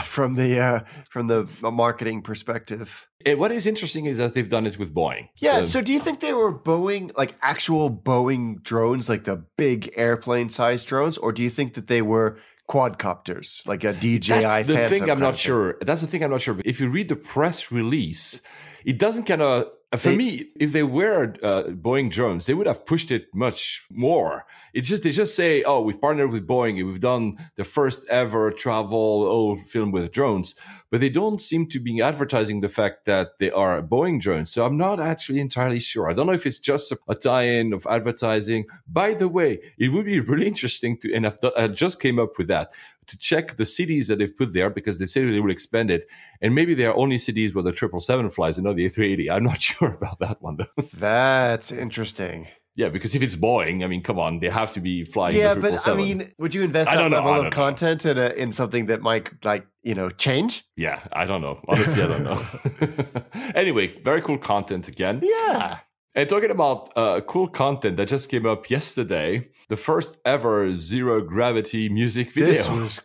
from the marketing perspective.
And what is interesting is that they've done it with Boeing.
Yeah. So do you think they were Boeing, like actual Boeing drones, like the big airplane-sized drones, or do you think that they were quadcopters, like a DJI Phantom?
That's the thing I'm not sure. That's the thing I'm not sure. But if you read the press release, it doesn't kind of. For me, if they were Boeing drones, they would have pushed it much more. They just say, "Oh, we've partnered with Boeing and we've done the first ever travel film with drones," but they don't seem to be advertising the fact that they are Boeing drones. So I'm not actually entirely sure. I don't know if it's just a tie-in of advertising. By the way, it would be really interesting to, and I just came up with that, to check the cities that they've put there, because they say they will expand it. And maybe there are only cities where the 777 flies and not the A380. I'm not sure about that one, though.
That's interesting.
Yeah, because if it's Boeing, I mean, come on, they have to be flying.
Yeah, but I mean, would you invest that level of content in something that might, change?
Yeah, I don't know. Honestly, I don't know. Anyway, very cool content again.
Yeah.
And talking about cool content that just came up yesterday, the first ever zero gravity music video.
This was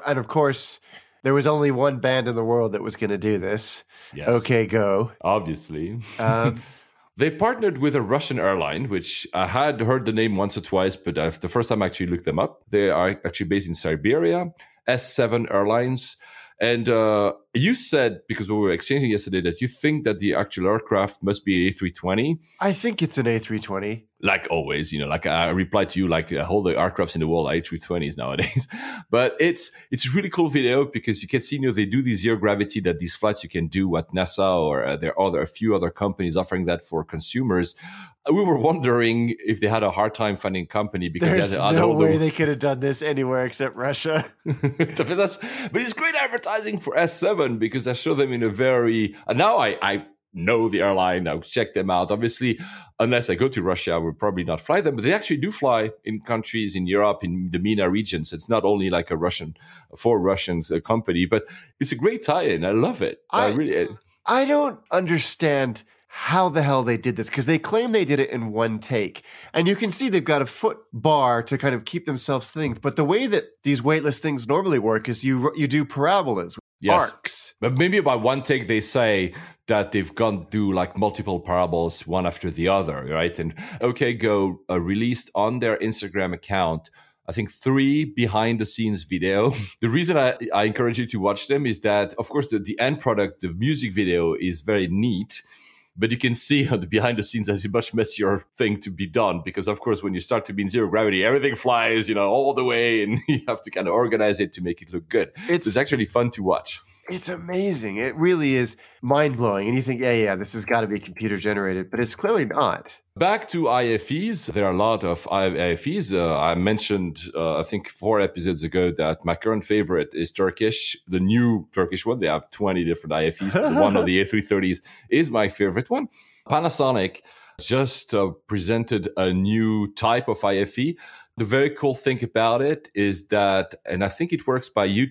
and of course, there was only one band in the world that was going to do this.
Yes.
OK Go.
Obviously. They partnered with a Russian airline, which I had heard the name once or twice, but the first time I actually looked them up. They are actually based in Siberia, S7 Airlines. And you said, because we were exchanging yesterday, that you think that the actual aircraft must be an A320.
I think it's an A320.
Like always, like I replied to you, like all the aircrafts in the world are A320s nowadays. But it's a really cool video because you can see, they do the zero gravity, that these flights you can do at NASA, or there are a few other companies offering that for consumers. We were wondering if they had a hard time finding a company because
there's no way they could have done this anywhere except Russia.
But it's great advertising for S7 because I show them in a very. Now I know the airline. I'll check them out. Obviously, unless I go to Russia, I will probably not fly them. But they actually do fly in countries in Europe, in the MENA region. So it's not only like a Russian company, but it's a great tie-in. I love it.
I don't understand how the hell they did this, because they claim they did it in one take. And you can see they've got a foot bar to kind of keep themselves things. But the way that these weightless things normally work is you do parabolas, arcs.
But maybe by one take, they say that they've gone through like multiple parabols, one after the other, right? And OK Go released on their Instagram account, I think, 3 behind-the-scenes video. The reason I encourage you to watch them is that, of course, the end product, the music video, is very neat. But you can see on the behind the scenes that it's a much messier thing to be done because, of course, when you start to be in zero gravity, everything flies, all the way, and you have to kind of organize it to make it look good. It's actually fun to watch.
It's amazing. It really is mind-blowing. And you think, yeah, this has got to be computer generated, but it's clearly not.
Back to IFEs. There are a lot of IFEs. I mentioned, I think 4 episodes ago, that my current favorite is Turkish, the new Turkish one. They have 20 different IFEs. But one of the A330s is my favorite one. Panasonic just presented a new type of IFE The very cool thing about it is that, and I think it works by you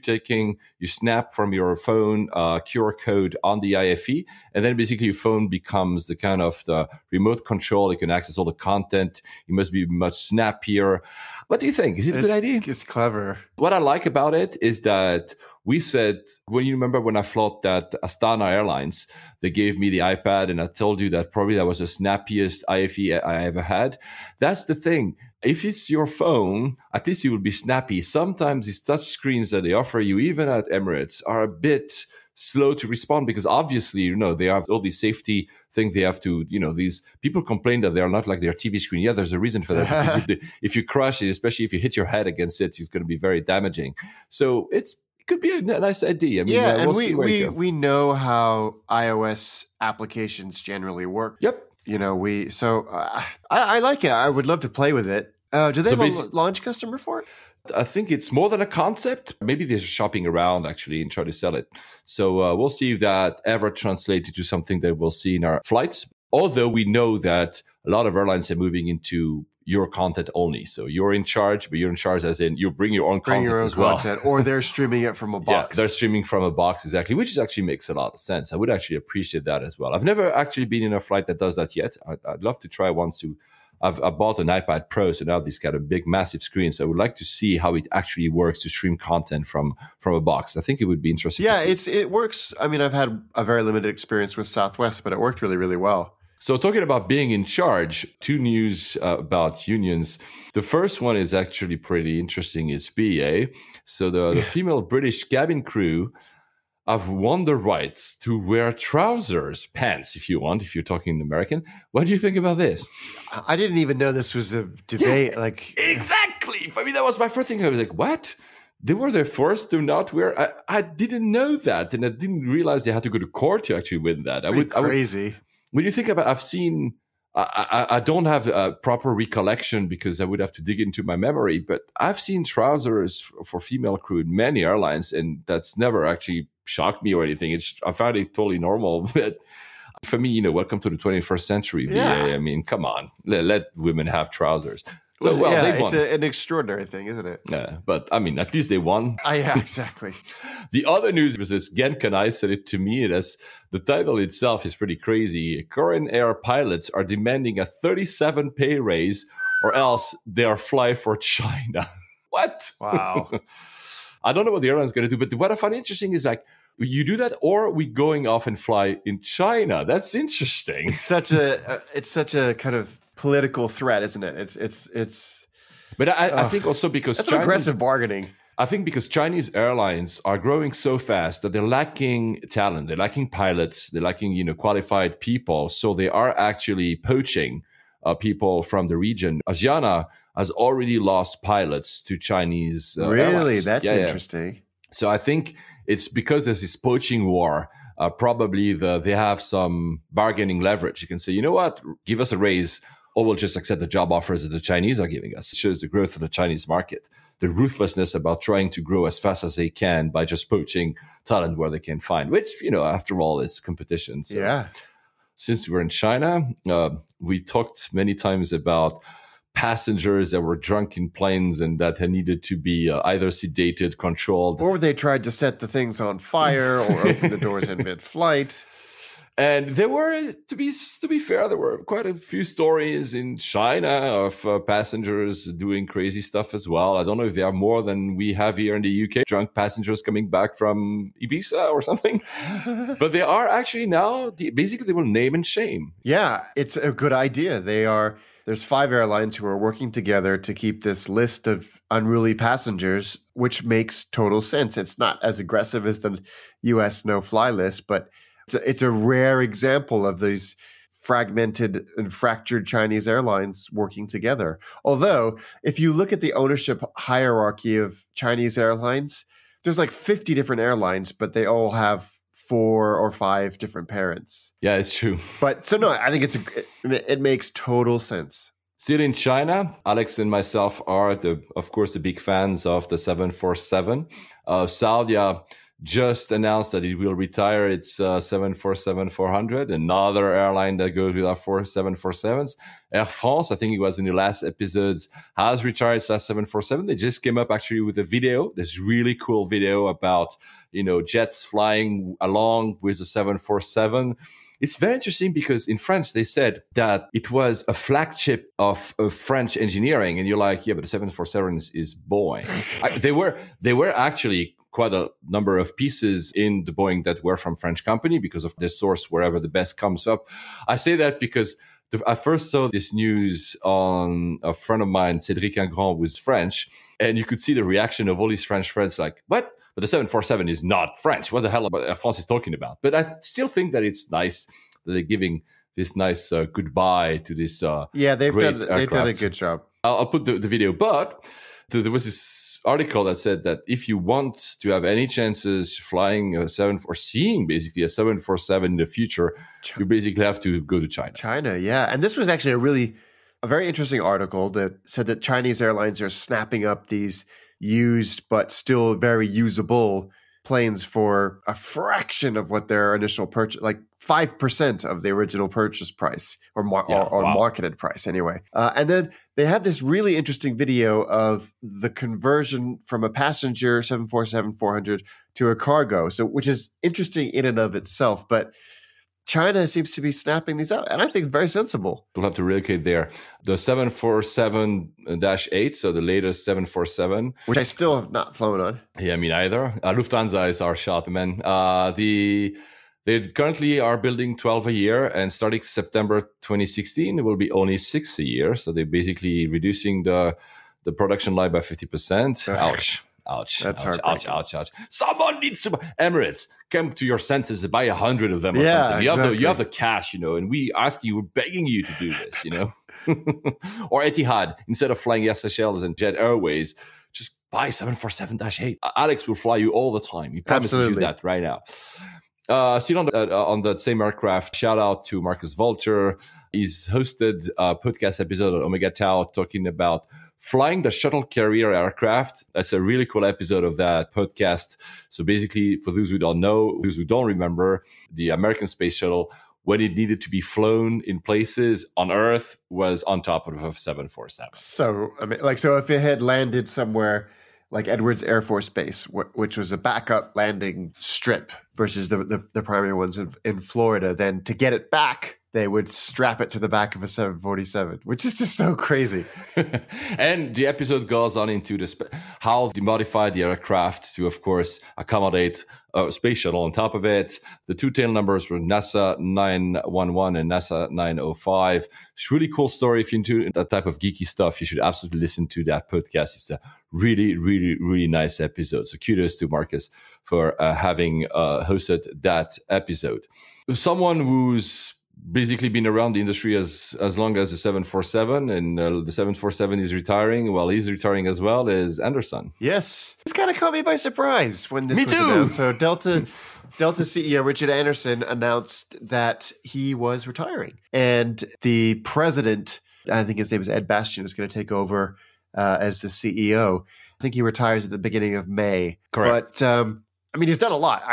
snap from your phone QR code on the IFE, and then basically your phone becomes the kind of the remote control. You can access all the content. It must be much snappier. What do you think? Is it a good idea?
It's clever.
What I like about it is that we said, when you remember when I flew that Astana Airlines, they gave me the iPad and I told you that probably that was the snappiest IFE I ever had. That's the thing. If it's your phone, at least you will be snappy. Sometimes these touch screens that they offer you, even at Emirates, are a bit slow to respond because obviously, they have all these safety things they have to, these people complain that they are not like their TV screen. Yeah, there's a reason for that. Because if you crush it, especially if you hit your head against it, it's going to be very damaging. So it could be a nice idea. I mean,
and we know how iOS applications generally work.
Yep.
I like it. I would love to play with it. Do they have a launch customer for it?
I think it's more than a concept. Maybe they're shopping around actually and try to sell it. So we'll see if that ever translates into something that we'll see in our flights. Although we know that a lot of airlines are moving into your content only. So you're in charge, but you're in charge as in you bring your own content as well.
Or they're streaming it from a box.
Yeah, they're streaming from a box, exactly, which actually makes a lot of sense. I would actually appreciate that as well. I've never actually been in a flight that does that yet. I'd love to try once. I bought an iPad Pro, so now this got a big, massive screen. So I would like to see how it actually works to stream content from a box. I think it would be interesting.
Yeah, it works. I mean, I've had a very limited experience with Southwest, but it worked really, really well.
So talking about being in charge, 2 news about unions. The first one is actually pretty interesting. It's BA. So the female British cabin crew have won the rights to wear trousers, pants, if you're talking American. What do you think about this?
I didn't even know this was a debate.
Exactly. For me, that was my first thing. I was like, what? They were the first to not wear. I didn't know that, and I didn't realize they had to go to court to actually win that.
Crazy.
When you think about, I've seen. I don't have a proper recollection because I would have to dig into my memory, but I've seen trousers for female crew in many airlines, and that's never actually shocked me or anything. I found it totally normal. But for me, welcome to the 21st century, VA.
Yeah.
I mean, come on, let women have trousers.
So, they won. It's an extraordinary thing, isn't it?
Yeah, but I mean, at least they won.
Yeah, exactly.
The other news was this. Gen Kanai said it to me. The title itself is pretty crazy. Korean Air pilots are demanding a 37 pay raise, or else they'll fly for China. What?
Wow.
I don't know what the airline's going to do, but what I find interesting is you do that, or are we going off and fly in China? That's interesting.
It's such a kind of political threat, isn't it? It's.
But I think also because
that's aggressive bargaining.
I think because Chinese airlines are growing so fast that they're lacking talent, they're lacking pilots, they're lacking qualified people, so they are actually poaching people from the region. Asiana has already lost pilots to Chinese
Really?
airlines.
That's interesting.
Yeah. So I think it's because there's this poaching war. Probably they have some bargaining leverage. You can say, you know what, give us a raise, or we'll just accept the job offers that the Chinese are giving us. It shows the growth of the Chinese market, the ruthlessness about trying to grow as fast as they can by just poaching talent where they can find, which, after all, is competition. So
yeah.
Since we're in China, we talked many times about passengers that were drunk in planes and that had needed to be either sedated, controlled.
Or they tried to set the things on fire or open the doors in mid-flight.
And there were, to be fair, there were quite a few stories in China of passengers doing crazy stuff as well. I don't know if there are more than we have here in the UK, drunk passengers coming back from Ibiza or something. But they are actually now, basically they will name and shame.
Yeah, it's a good idea. There's 5 airlines who are working together to keep this list of unruly passengers, which makes total sense. It's not as aggressive as the US no-fly list, but it's a rare example of these fragmented and fractured Chinese airlines working together. Although, if you look at the ownership hierarchy of Chinese airlines, there's like 50 different airlines, but they all have 4 or 5 different parents.
Yeah, it's true.
But so no, I think it makes total sense.
Still in China, Alex and myself are, of course, the big fans of the 747. Saudia just announced that it will retire its 747-400, another airline that goes with our 747s. Air France, I think it was in the last episodes, has retired its 747. They just came up actually with a video, this really cool video about, jets flying along with the 747. It's very interesting because in France, they said that it was a flagship of French engineering. And you're like, yeah, but the 747 is Boeing. They were actually quite a number of pieces in the Boeing that were from French company because of the source, wherever the best comes up. I say that because I first saw this news on a friend of mine, Cédric Ingrand, who's French, and you could see the reaction of all these French friends like, what? But the 747 is not French. What the hell Air France is talking about? But I still think that it's nice that they're giving this nice goodbye to this
they've done a good job.
I'll put the video. But there was this article that said that if you want to have any chances flying seeing basically a 747 in the future, you basically have to go to China.
China, yeah. And this was actually a very interesting article that said that Chinese airlines are snapping up these used but still very usable planes for a fraction of what their initial purchase, like 5% of the original purchase price or marketed price anyway. And then they had this really interesting video of the conversion from a passenger 747-400 to a cargo. So, which is interesting in and of itself, but China seems to be snapping these out, and I think very sensible.
We'll have to relocate there. The 747-8, so the latest 747.
Which I still have not flown on.
Yeah, me neither. Lufthansa is our shot, man. They currently are building 12 a year, and starting September 2016, it will be only 6 a year. So they're basically reducing the production line by 50%. Ouch. Ouch.
That's
ouch. Someone needs to Emirates, come to your senses and buy 100 of them or something. You have the cash, and we ask you, we're begging you to do this, Or Etihad, instead of flying Air Seychelles and Jet Airways, just buy 747-8. Alex will fly you all the time. He promises you that right now. Still on that same aircraft, shout out to Marcus Vulture. He's hosted a podcast episode of Omega Tau talking about flying the shuttle carrier aircraft. That's a really cool episode of that podcast. So basically, for those who don't know, those who don't remember, the American Space Shuttle, when it needed to be flown in places on Earth, was on top of a 747.
So, so if it had landed somewhere like Edwards Air Force Base, which was a backup landing strip versus the primary ones in Florida, then to get it back, they would strap it to the back of a 747, which is just so crazy.
And the episode goes on into how they modified the aircraft to, of course, accommodate a space shuttle on top of it. The two tail numbers were NASA 911 and NASA 905. It's a really cool story. If you're into that type of geeky stuff, you should absolutely listen to that podcast. It's a really, really, really nice episode. So kudos to Marcus for having hosted that episode. Someone who's basically been around the industry as long as the 747, and the 747 is retiring. Well, he's retiring as well, is Anderson.
Yes. This kind of caught me by surprise when this was announced. So Delta CEO Richard Anderson announced that he was retiring. And the president, I think his name is Ed Bastian, is going to take over as the CEO. I think he retires at the beginning of May.
Correct.
But he's done a lot.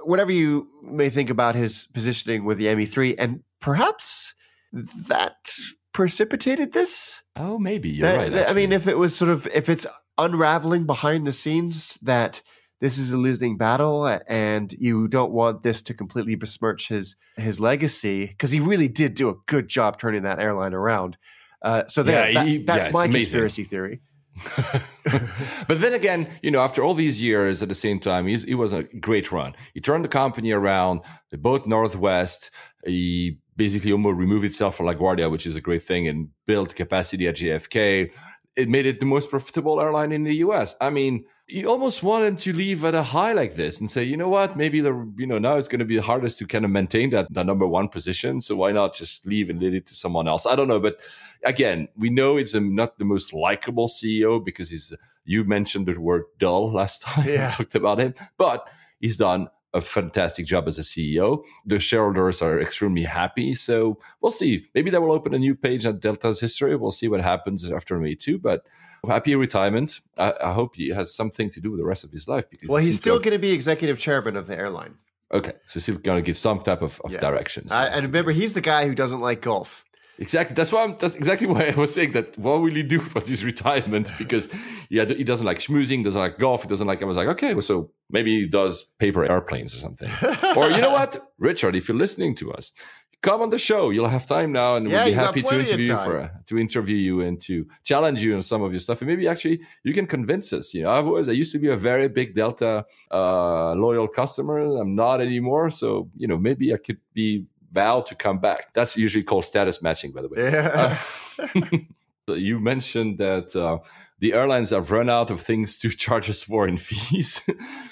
Whatever you may think about his positioning with the ME3, and perhaps that precipitated this.
Oh, maybe you're right.
If it was if it's unraveling behind the scenes that this is a losing battle, and you don't want this to completely besmirch his legacy, because he really did do a good job turning that airline around. That's my conspiracy theory.
But then again, after all these years, at the same time, he was a great run. He turned the company around. They bought Northwest. He basically almost removed itself from LaGuardia, which is a great thing, and built capacity at JFK. It made it the most profitable airline in the US. You almost want him to leave at a high like this and say, you know what, maybe now it's going to be the hardest to kind of maintain that number one position. So why not just leave and leave it to someone else? I don't know. But again, we know it's not the most likable CEO because you mentioned the word dull last time.
Yeah.
We talked about him, but he's done a fantastic job as a CEO. The shareholders are extremely happy. So we'll see. Maybe that will open a new page at Delta's history. We'll see what happens after May 2. But happy retirement. I hope he has something to do with the rest of his life. Because
he's still going to be executive chairman of the airline.
Okay, so still going to give some type of direction. So.
And remember, he's the guy who doesn't like golf.
Exactly. That's exactly why I was saying that. What will he do for his retirement? Because he doesn't like schmoozing, doesn't like golf, he doesn't like. I was like, okay, so maybe he does paper airplanes or something. Or you know what, Richard, if you're listening to us, come on the show. You'll have time now, and we'll be happy to interview you and to challenge you on some of your stuff. And maybe actually you can convince us. You know, I used to be a very big Delta loyal customer. I'm not anymore. So you know, maybe I could be vowed to come back. That's usually called status matching, by the way.
Yeah.
So you mentioned that the airlines have run out of things to charge us for in fees.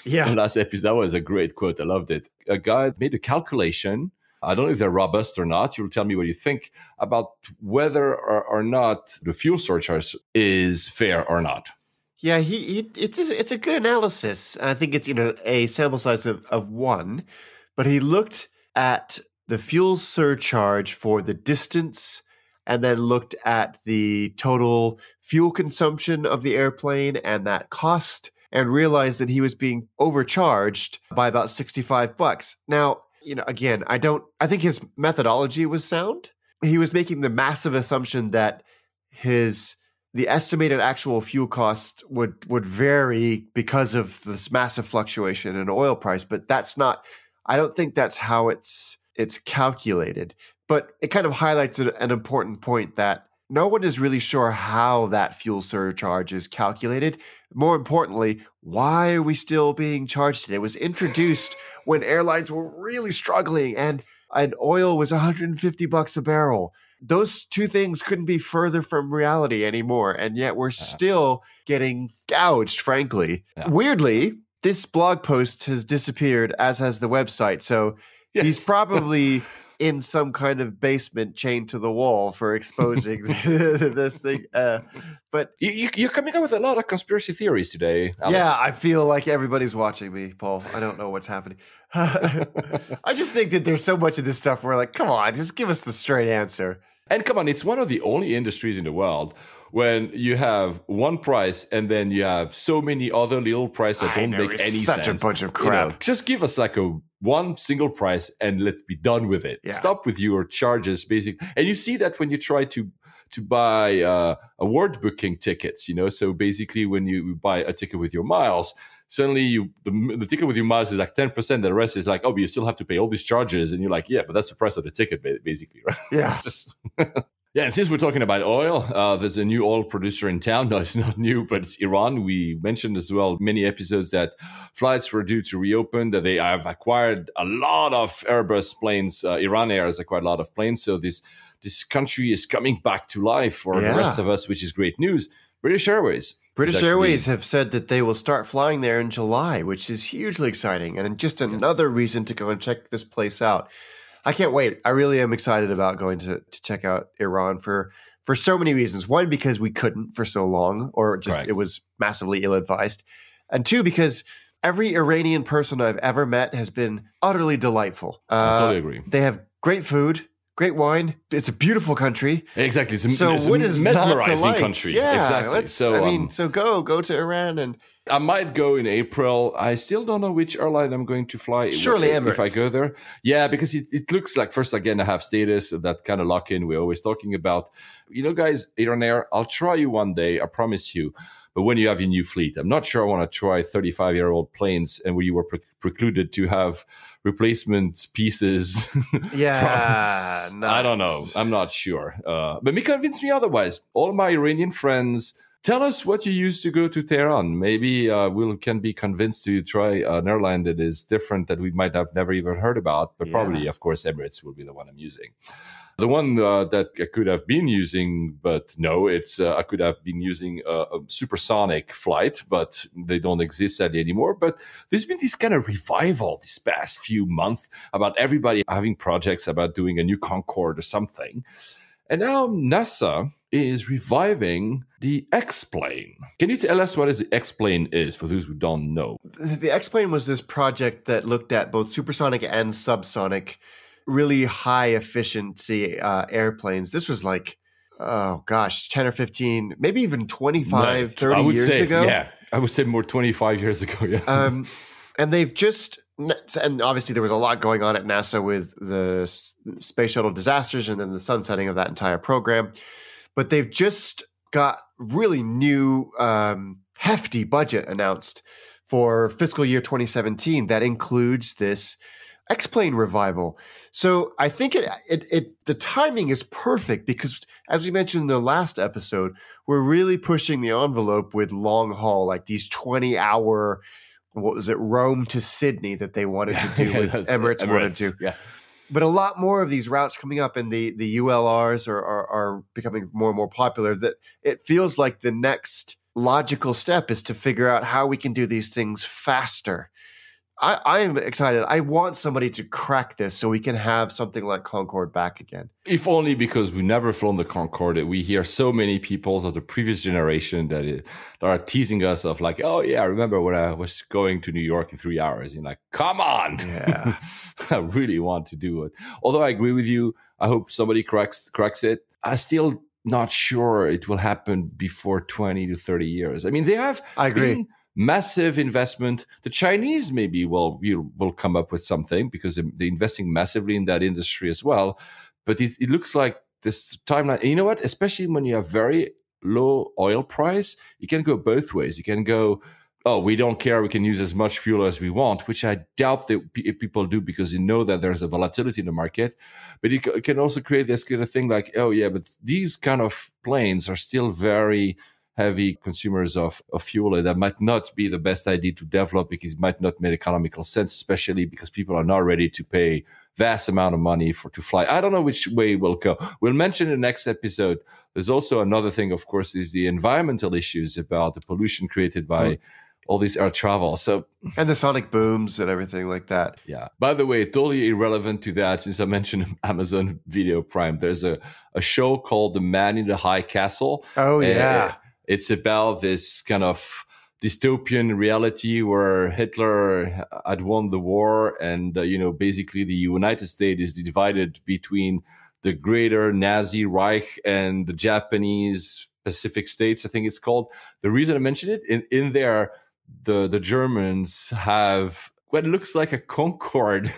Yeah.
The last episode, that was a great quote. I loved it. A guy made a calculation. I don't know if they're robust or not. You'll tell me what you think about whether or not the fuel surcharge is fair or not.
Yeah, it's a good analysis. I think it's a sample size of one, but he looked at the fuel surcharge for the distance and then looked at the total fuel consumption of the airplane and that cost and realized that he was being overcharged by about $65. Now, again, I think his methodology was sound. He was making the massive assumption that the estimated actual fuel cost would vary because of this massive fluctuation in oil price, but I don't think that's how it's calculated. But it kind of highlights an important point that no one is really sure how that fuel surcharge is calculated. More importantly, why are we still being charged it? It was introduced when airlines were really struggling and oil was $150 a barrel. Those two things couldn't be further from reality anymore. And yet we're still getting gouged, frankly. Yeah. Weirdly, this blog post has disappeared, as has the website. So he's probably in some kind of basement chained to the wall for exposing this thing. But
you're coming up with a lot of conspiracy theories today, Alex.
Yeah, I feel like everybody's watching me, Paul. I don't know what's happening. I just think that there's so much of this stuff where come on, just give us the straight answer.
And come on, it's one of the only industries in the world when you have one price and then you have so many other little prices that don't make any sense.
Such a bunch of crap.
Just give us one single price and let's be done with it. Yeah. Stop with your charges, basically. And you see that when you try to buy a word booking tickets, so basically when you buy a ticket with your miles, suddenly the ticket with your miles is 10%. The rest is but you still have to pay all these charges. And you're yeah, but that's the price of the ticket, basically, right?
Yeah.
Yeah, and since we're talking about oil, there's a new oil producer in town. No, it's not new, but it's Iran. We mentioned as well many episodes that flights were due to reopen, that they have acquired a lot of Airbus planes. Iran Air has acquired a lot of planes. So this country is coming back to life for the rest of us, which is great news. British Airways
have said that they will start flying there in July, which is hugely exciting. And just another reason to go and check this place out. I can't wait. I really am excited about going to check out Iran for so many reasons. One, because we couldn't for so long, or just It was massively ill-advised. And two, because every Iranian person I've ever met has been utterly delightful.
I totally agree.
They have great food, great wine. It's a beautiful country.
Exactly. It's a mesmerizing country.
Yeah,
exactly.
So go to Iran and.
I might go in April. I still don't know which airline I'm going to fly.
Surely Emirates.
If I go there. Yeah, because it looks like, first, again, I have status, that kind of lock-in we're always talking about. Guys, Iran Air, I'll try you one day, I promise you. But when you have your new fleet, I'm not sure I want to try 35-year-old planes and where you were precluded to have replacement pieces.
Yeah. No.
I don't know. I'm not sure. But convince me otherwise. All my Iranian friends, tell us what you use to go to Tehran. Maybe we can be convinced to try an airline that is different that we might have never even heard about. But probably, of course, Emirates will be the one I'm using. The one that I could have been using, but no, I could have been using a supersonic flight, but they don't exist sadly anymore. But there's been this kind of revival this past few months about everybody having projects about doing a new Concorde or something. And now NASA is reviving the X-Plane. Can you tell us what the X-Plane is for those who don't know?
The X-Plane was this project that looked at both supersonic and subsonic, really high efficiency airplanes. This was like, 10 or 15, maybe even 25, 30 years ago.
Yeah, I would say more 25 years ago, yeah.
And they've just, and obviously there was a lot going on at NASA with the space shuttle disasters and then the sunsetting of that entire program. But they've just got really new, hefty budget announced for fiscal year 2017 that includes this X-Plane revival. So I think the timing is perfect because, as we mentioned in the last episode, we're really pushing the envelope with long haul, like these 20-hour, what was it, Rome to Sydney that they wanted to do with Emirates wanted to.
Yeah.
But a lot more of these routes coming up, and the ULRs are becoming more and more popular, that it feels like the next logical step is to figure out how we can do these things faster. I am excited. I want somebody to crack this so we can have something like Concorde back again.
If only because we've never flown the Concorde. We hear so many people of the previous generation that are teasing us of like, oh yeah, I remember when I was going to New York in 3 hours. You're like, come on.
Yeah.
I really want to do it. Although I agree with you. I hope somebody cracks it. I'm still not sure it will happen before 20 to 30 years. I mean, they have
I agree.
Massive investment. The Chinese maybe will come up with something because they're investing massively in that industry as well. But it looks like this timeline. And you know what? Especially when you have very low oil price, you can go both ways. You can go, oh, we don't care. We can use as much fuel as we want, which I doubt that people do because they know that there's a volatility in the market. But it can also create this kind of thing like, oh yeah, but these kind of planes are still very heavy consumers of fuel, and that might not be the best idea to develop because it might not make economical sense, especially because people are not ready to pay vast amount of money to fly. I don't know which way we'll go. We'll mention in the next episode. There's also another thing, of course, is the environmental issues about the pollution created by all this air travel.
And the sonic booms and everything like that.
Yeah. By the way, totally irrelevant to that, since I mentioned Amazon Video Prime, there's a show called The Man in the High Castle.
Oh, yeah.
It's about this kind of dystopian reality where Hitler had won the war, and basically the United States is divided between the greater Nazi Reich and the Japanese Pacific States, I think it's called. The reason I mentioned it, in there, the Germans have what looks like a Concorde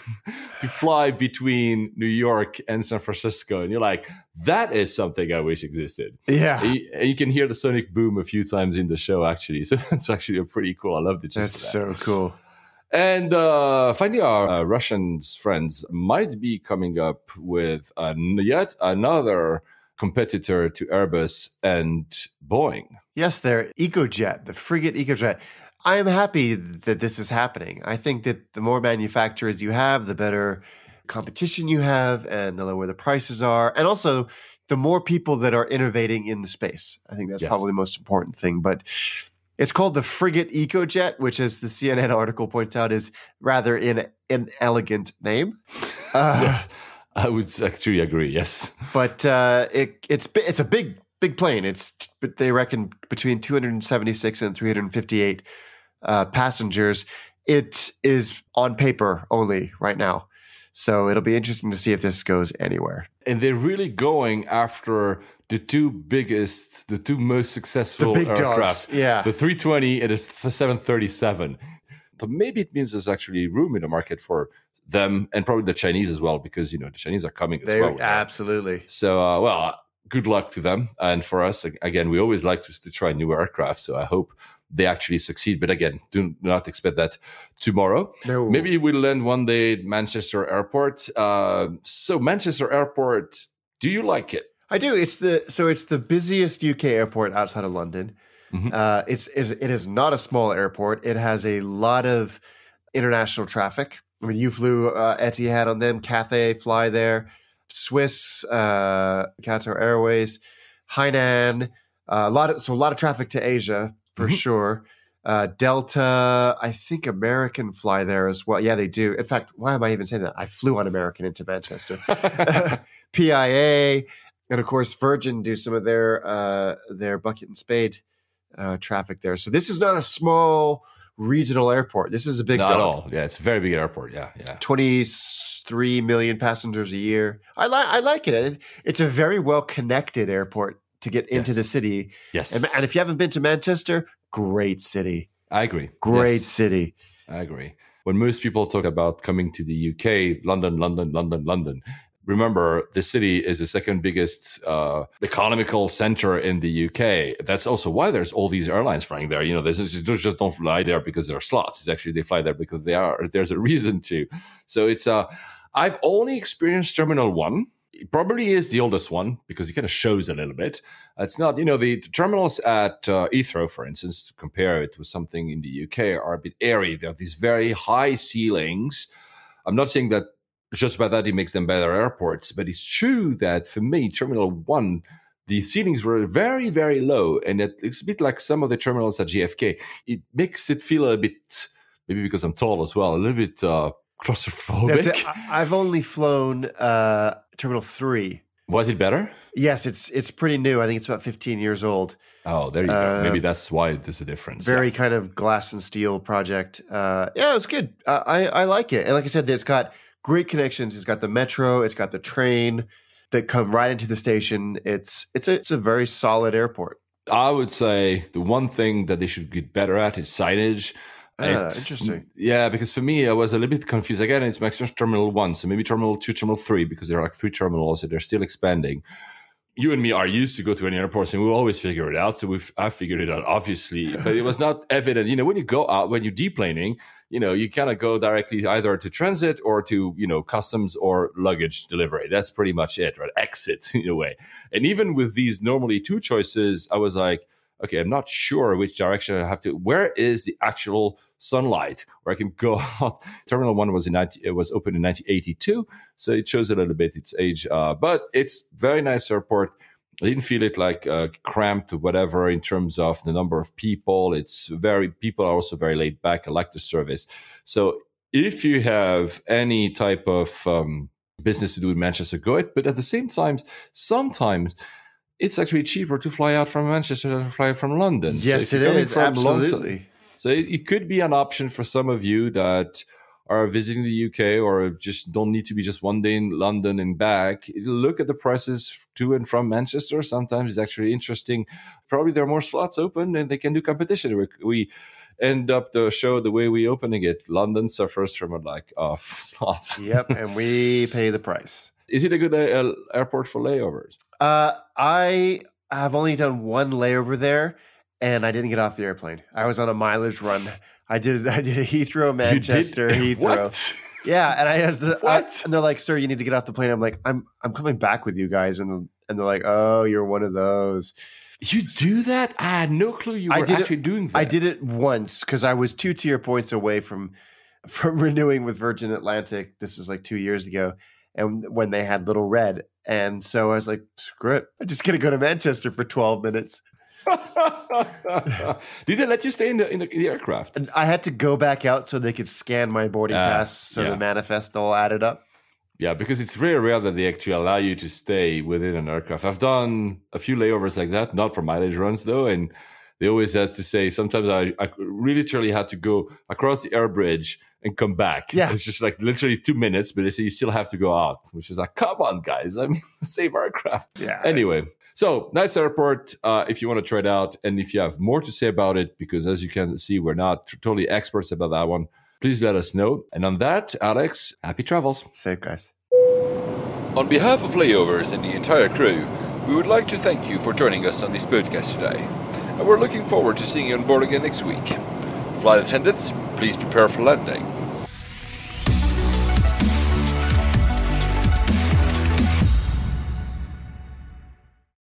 to fly between New York and San Francisco. And you're like, that is something I wish existed.
Yeah.
And you can hear the sonic boom a few times in the show, actually. So that's actually a pretty cool. I love the gist of that.
That's so cool.
And finally, our Russian friends might be coming up with yet another competitor to Airbus and Boeing.
Yes, they're EcoJet, the frigate EcoJet. I am happy that this is happening. I think that the more manufacturers you have, the better competition you have and the lower the prices are. And also, the more people that are innovating in the space. I think that's probably the most important thing. But it's called the frigate EcoJet, which, as the CNN article points out, is rather an elegant name.
Yes, I would actually agree, yes.
But it's a big plane. They reckon between 276 and 358 passengers. It is on paper only right now. So it'll be interesting to see if this goes anywhere.
And they're really going after the two most successful aircraft.
Dogs, yeah.
The 320 and the 737. So maybe it means there's actually room in the market for them and probably the Chinese as well, because, the Chinese are coming as well.
Absolutely.
So, good luck to them. And for us, again, we always like to try new aircraft. So I hope they actually succeed. But again, do not expect that tomorrow.
No.
Maybe we'll land one day at Manchester Airport. So Manchester Airport, do you like it?
I do. It's the busiest UK airport outside of London. Mm-hmm. It is not a small airport. It has a lot of international traffic. I mean, you flew Etihad on them. Cathay fly there. Swiss, Qatar Airways, Hainan, a lot of traffic to Asia for sure. Delta, I think American fly there as well. Yeah, they do. In fact, why am I even saying that? I flew on American into Manchester. PIA, And of course, Virgin do some of their bucket and spade traffic there. So this is not a small regional airport. This is a big
Not
dog.
at all. Yeah, it's a very big airport. Yeah.
23 million passengers a year. I like it. It's a very well connected airport to get into the city.
Yes.
And if you haven't been to Manchester, great city.
I agree.
Great city.
I agree. When most people talk about coming to the UK, London, remember the city is the second biggest economical center in the UK. That's also why there's all these airlines flying there. You know, they just don't fly there because there are slots. It's actually they fly there because there's a reason to. So it's I've only experienced Terminal 1. It probably is the oldest one because it kind of shows a little bit. It's not, the terminals at Heathrow, for instance, to compare it with something in the UK, are a bit airy. They have these very high ceilings. I'm not saying that just by that it makes them better airports, but it's true that for me, Terminal 1, the ceilings were very, very low. And it's a bit like some of the terminals at JFK. It makes it feel a bit, maybe because I'm tall as well, a little bit claustrophobic.
I've only flown Terminal 3.
Was it better?
Yes, it's pretty new. I think it's about 15 years old.
Oh, there you go. Maybe that's why there's a difference.
Very kind of glass and steel project. It was good. I like it. And like I said, it's got great connections. It's got the metro. It's got the train that come right into the station. It's a very solid airport.
I would say the one thing that they should get better at is signage.
Interesting.
Yeah, because for me, I was a little bit confused. Again, it's my experience Terminal 1, so maybe Terminal 2, Terminal 3, because there are like 3 terminals, so they're still expanding. You and me are used to go to any airports, and we always figure it out. So I figured it out, obviously, but it was not evident. When you go out, when you're deplaning, you kind of go directly either to transit or to, customs or luggage delivery. That's pretty much it, right? Exit in a way. And even with these normally 2 choices, I was like, okay, I'm not sure which direction I have to. Where is the actual sunlight where I can go out? Terminal 1 was opened in 1982, so it shows a little bit its age. But it's very nice airport. I didn't feel it like cramped or whatever in terms of the number of people. People are also very laid back. I like the service. So if you have any type of business to do in Manchester, go it. But at the same time, sometimes it's actually cheaper to fly out from Manchester than to fly from London.
Yes, so it is. Absolutely.
So it could be an option for some of you that are visiting the UK or just don't need to be just one day in London and back. Look at the prices to and from Manchester. Sometimes it's actually interesting. Probably there are more slots open and they can do competition. We end up the show the way we opening it. London suffers from a lack of slots.
Yep, and we pay the price.
Is it a good airport for layovers?
I have only done one layover there, and I didn't get off the airplane. I was on a mileage run. I did a Heathrow, Manchester, Heathrow.
What?
Yeah, and and they're like, "Sir, you need to get off the plane." I'm like, "I'm coming back with you guys," and they're like, "Oh, you're one of those."
You do that? I had no clue you were actually doing that.
I did it once because I was 2 tier points away from renewing with Virgin Atlantic. This is like 2 years ago. And when they had Little Red. And so I was like, screw it. I'm just going to go to Manchester for 12 minutes.
Did they let you stay in the aircraft?
And I had to go back out so they could scan my boarding pass so the manifest all added up.
Yeah, because it's very rare that they actually allow you to stay within an aircraft. I've done a few layovers like that, not for mileage runs though. And they always had to say, sometimes I really literally had to go across the air bridge and come back.
Yeah.
It's just like literally 2 minutes, but they say you still have to go out, which is like, come on, guys. I mean, save aircraft.
Yeah.
Anyway, so nice airport if you want to try it out. And if you have more to say about it, because as you can see, we're not totally experts about that one, please let us know. And on that, Alex, happy travels.
Safe, guys.
On behalf of Layovers and the entire crew, we would like to thank you for joining us on this podcast today. And we're looking forward to seeing you on board again next week. Flight attendants, please prepare for landing.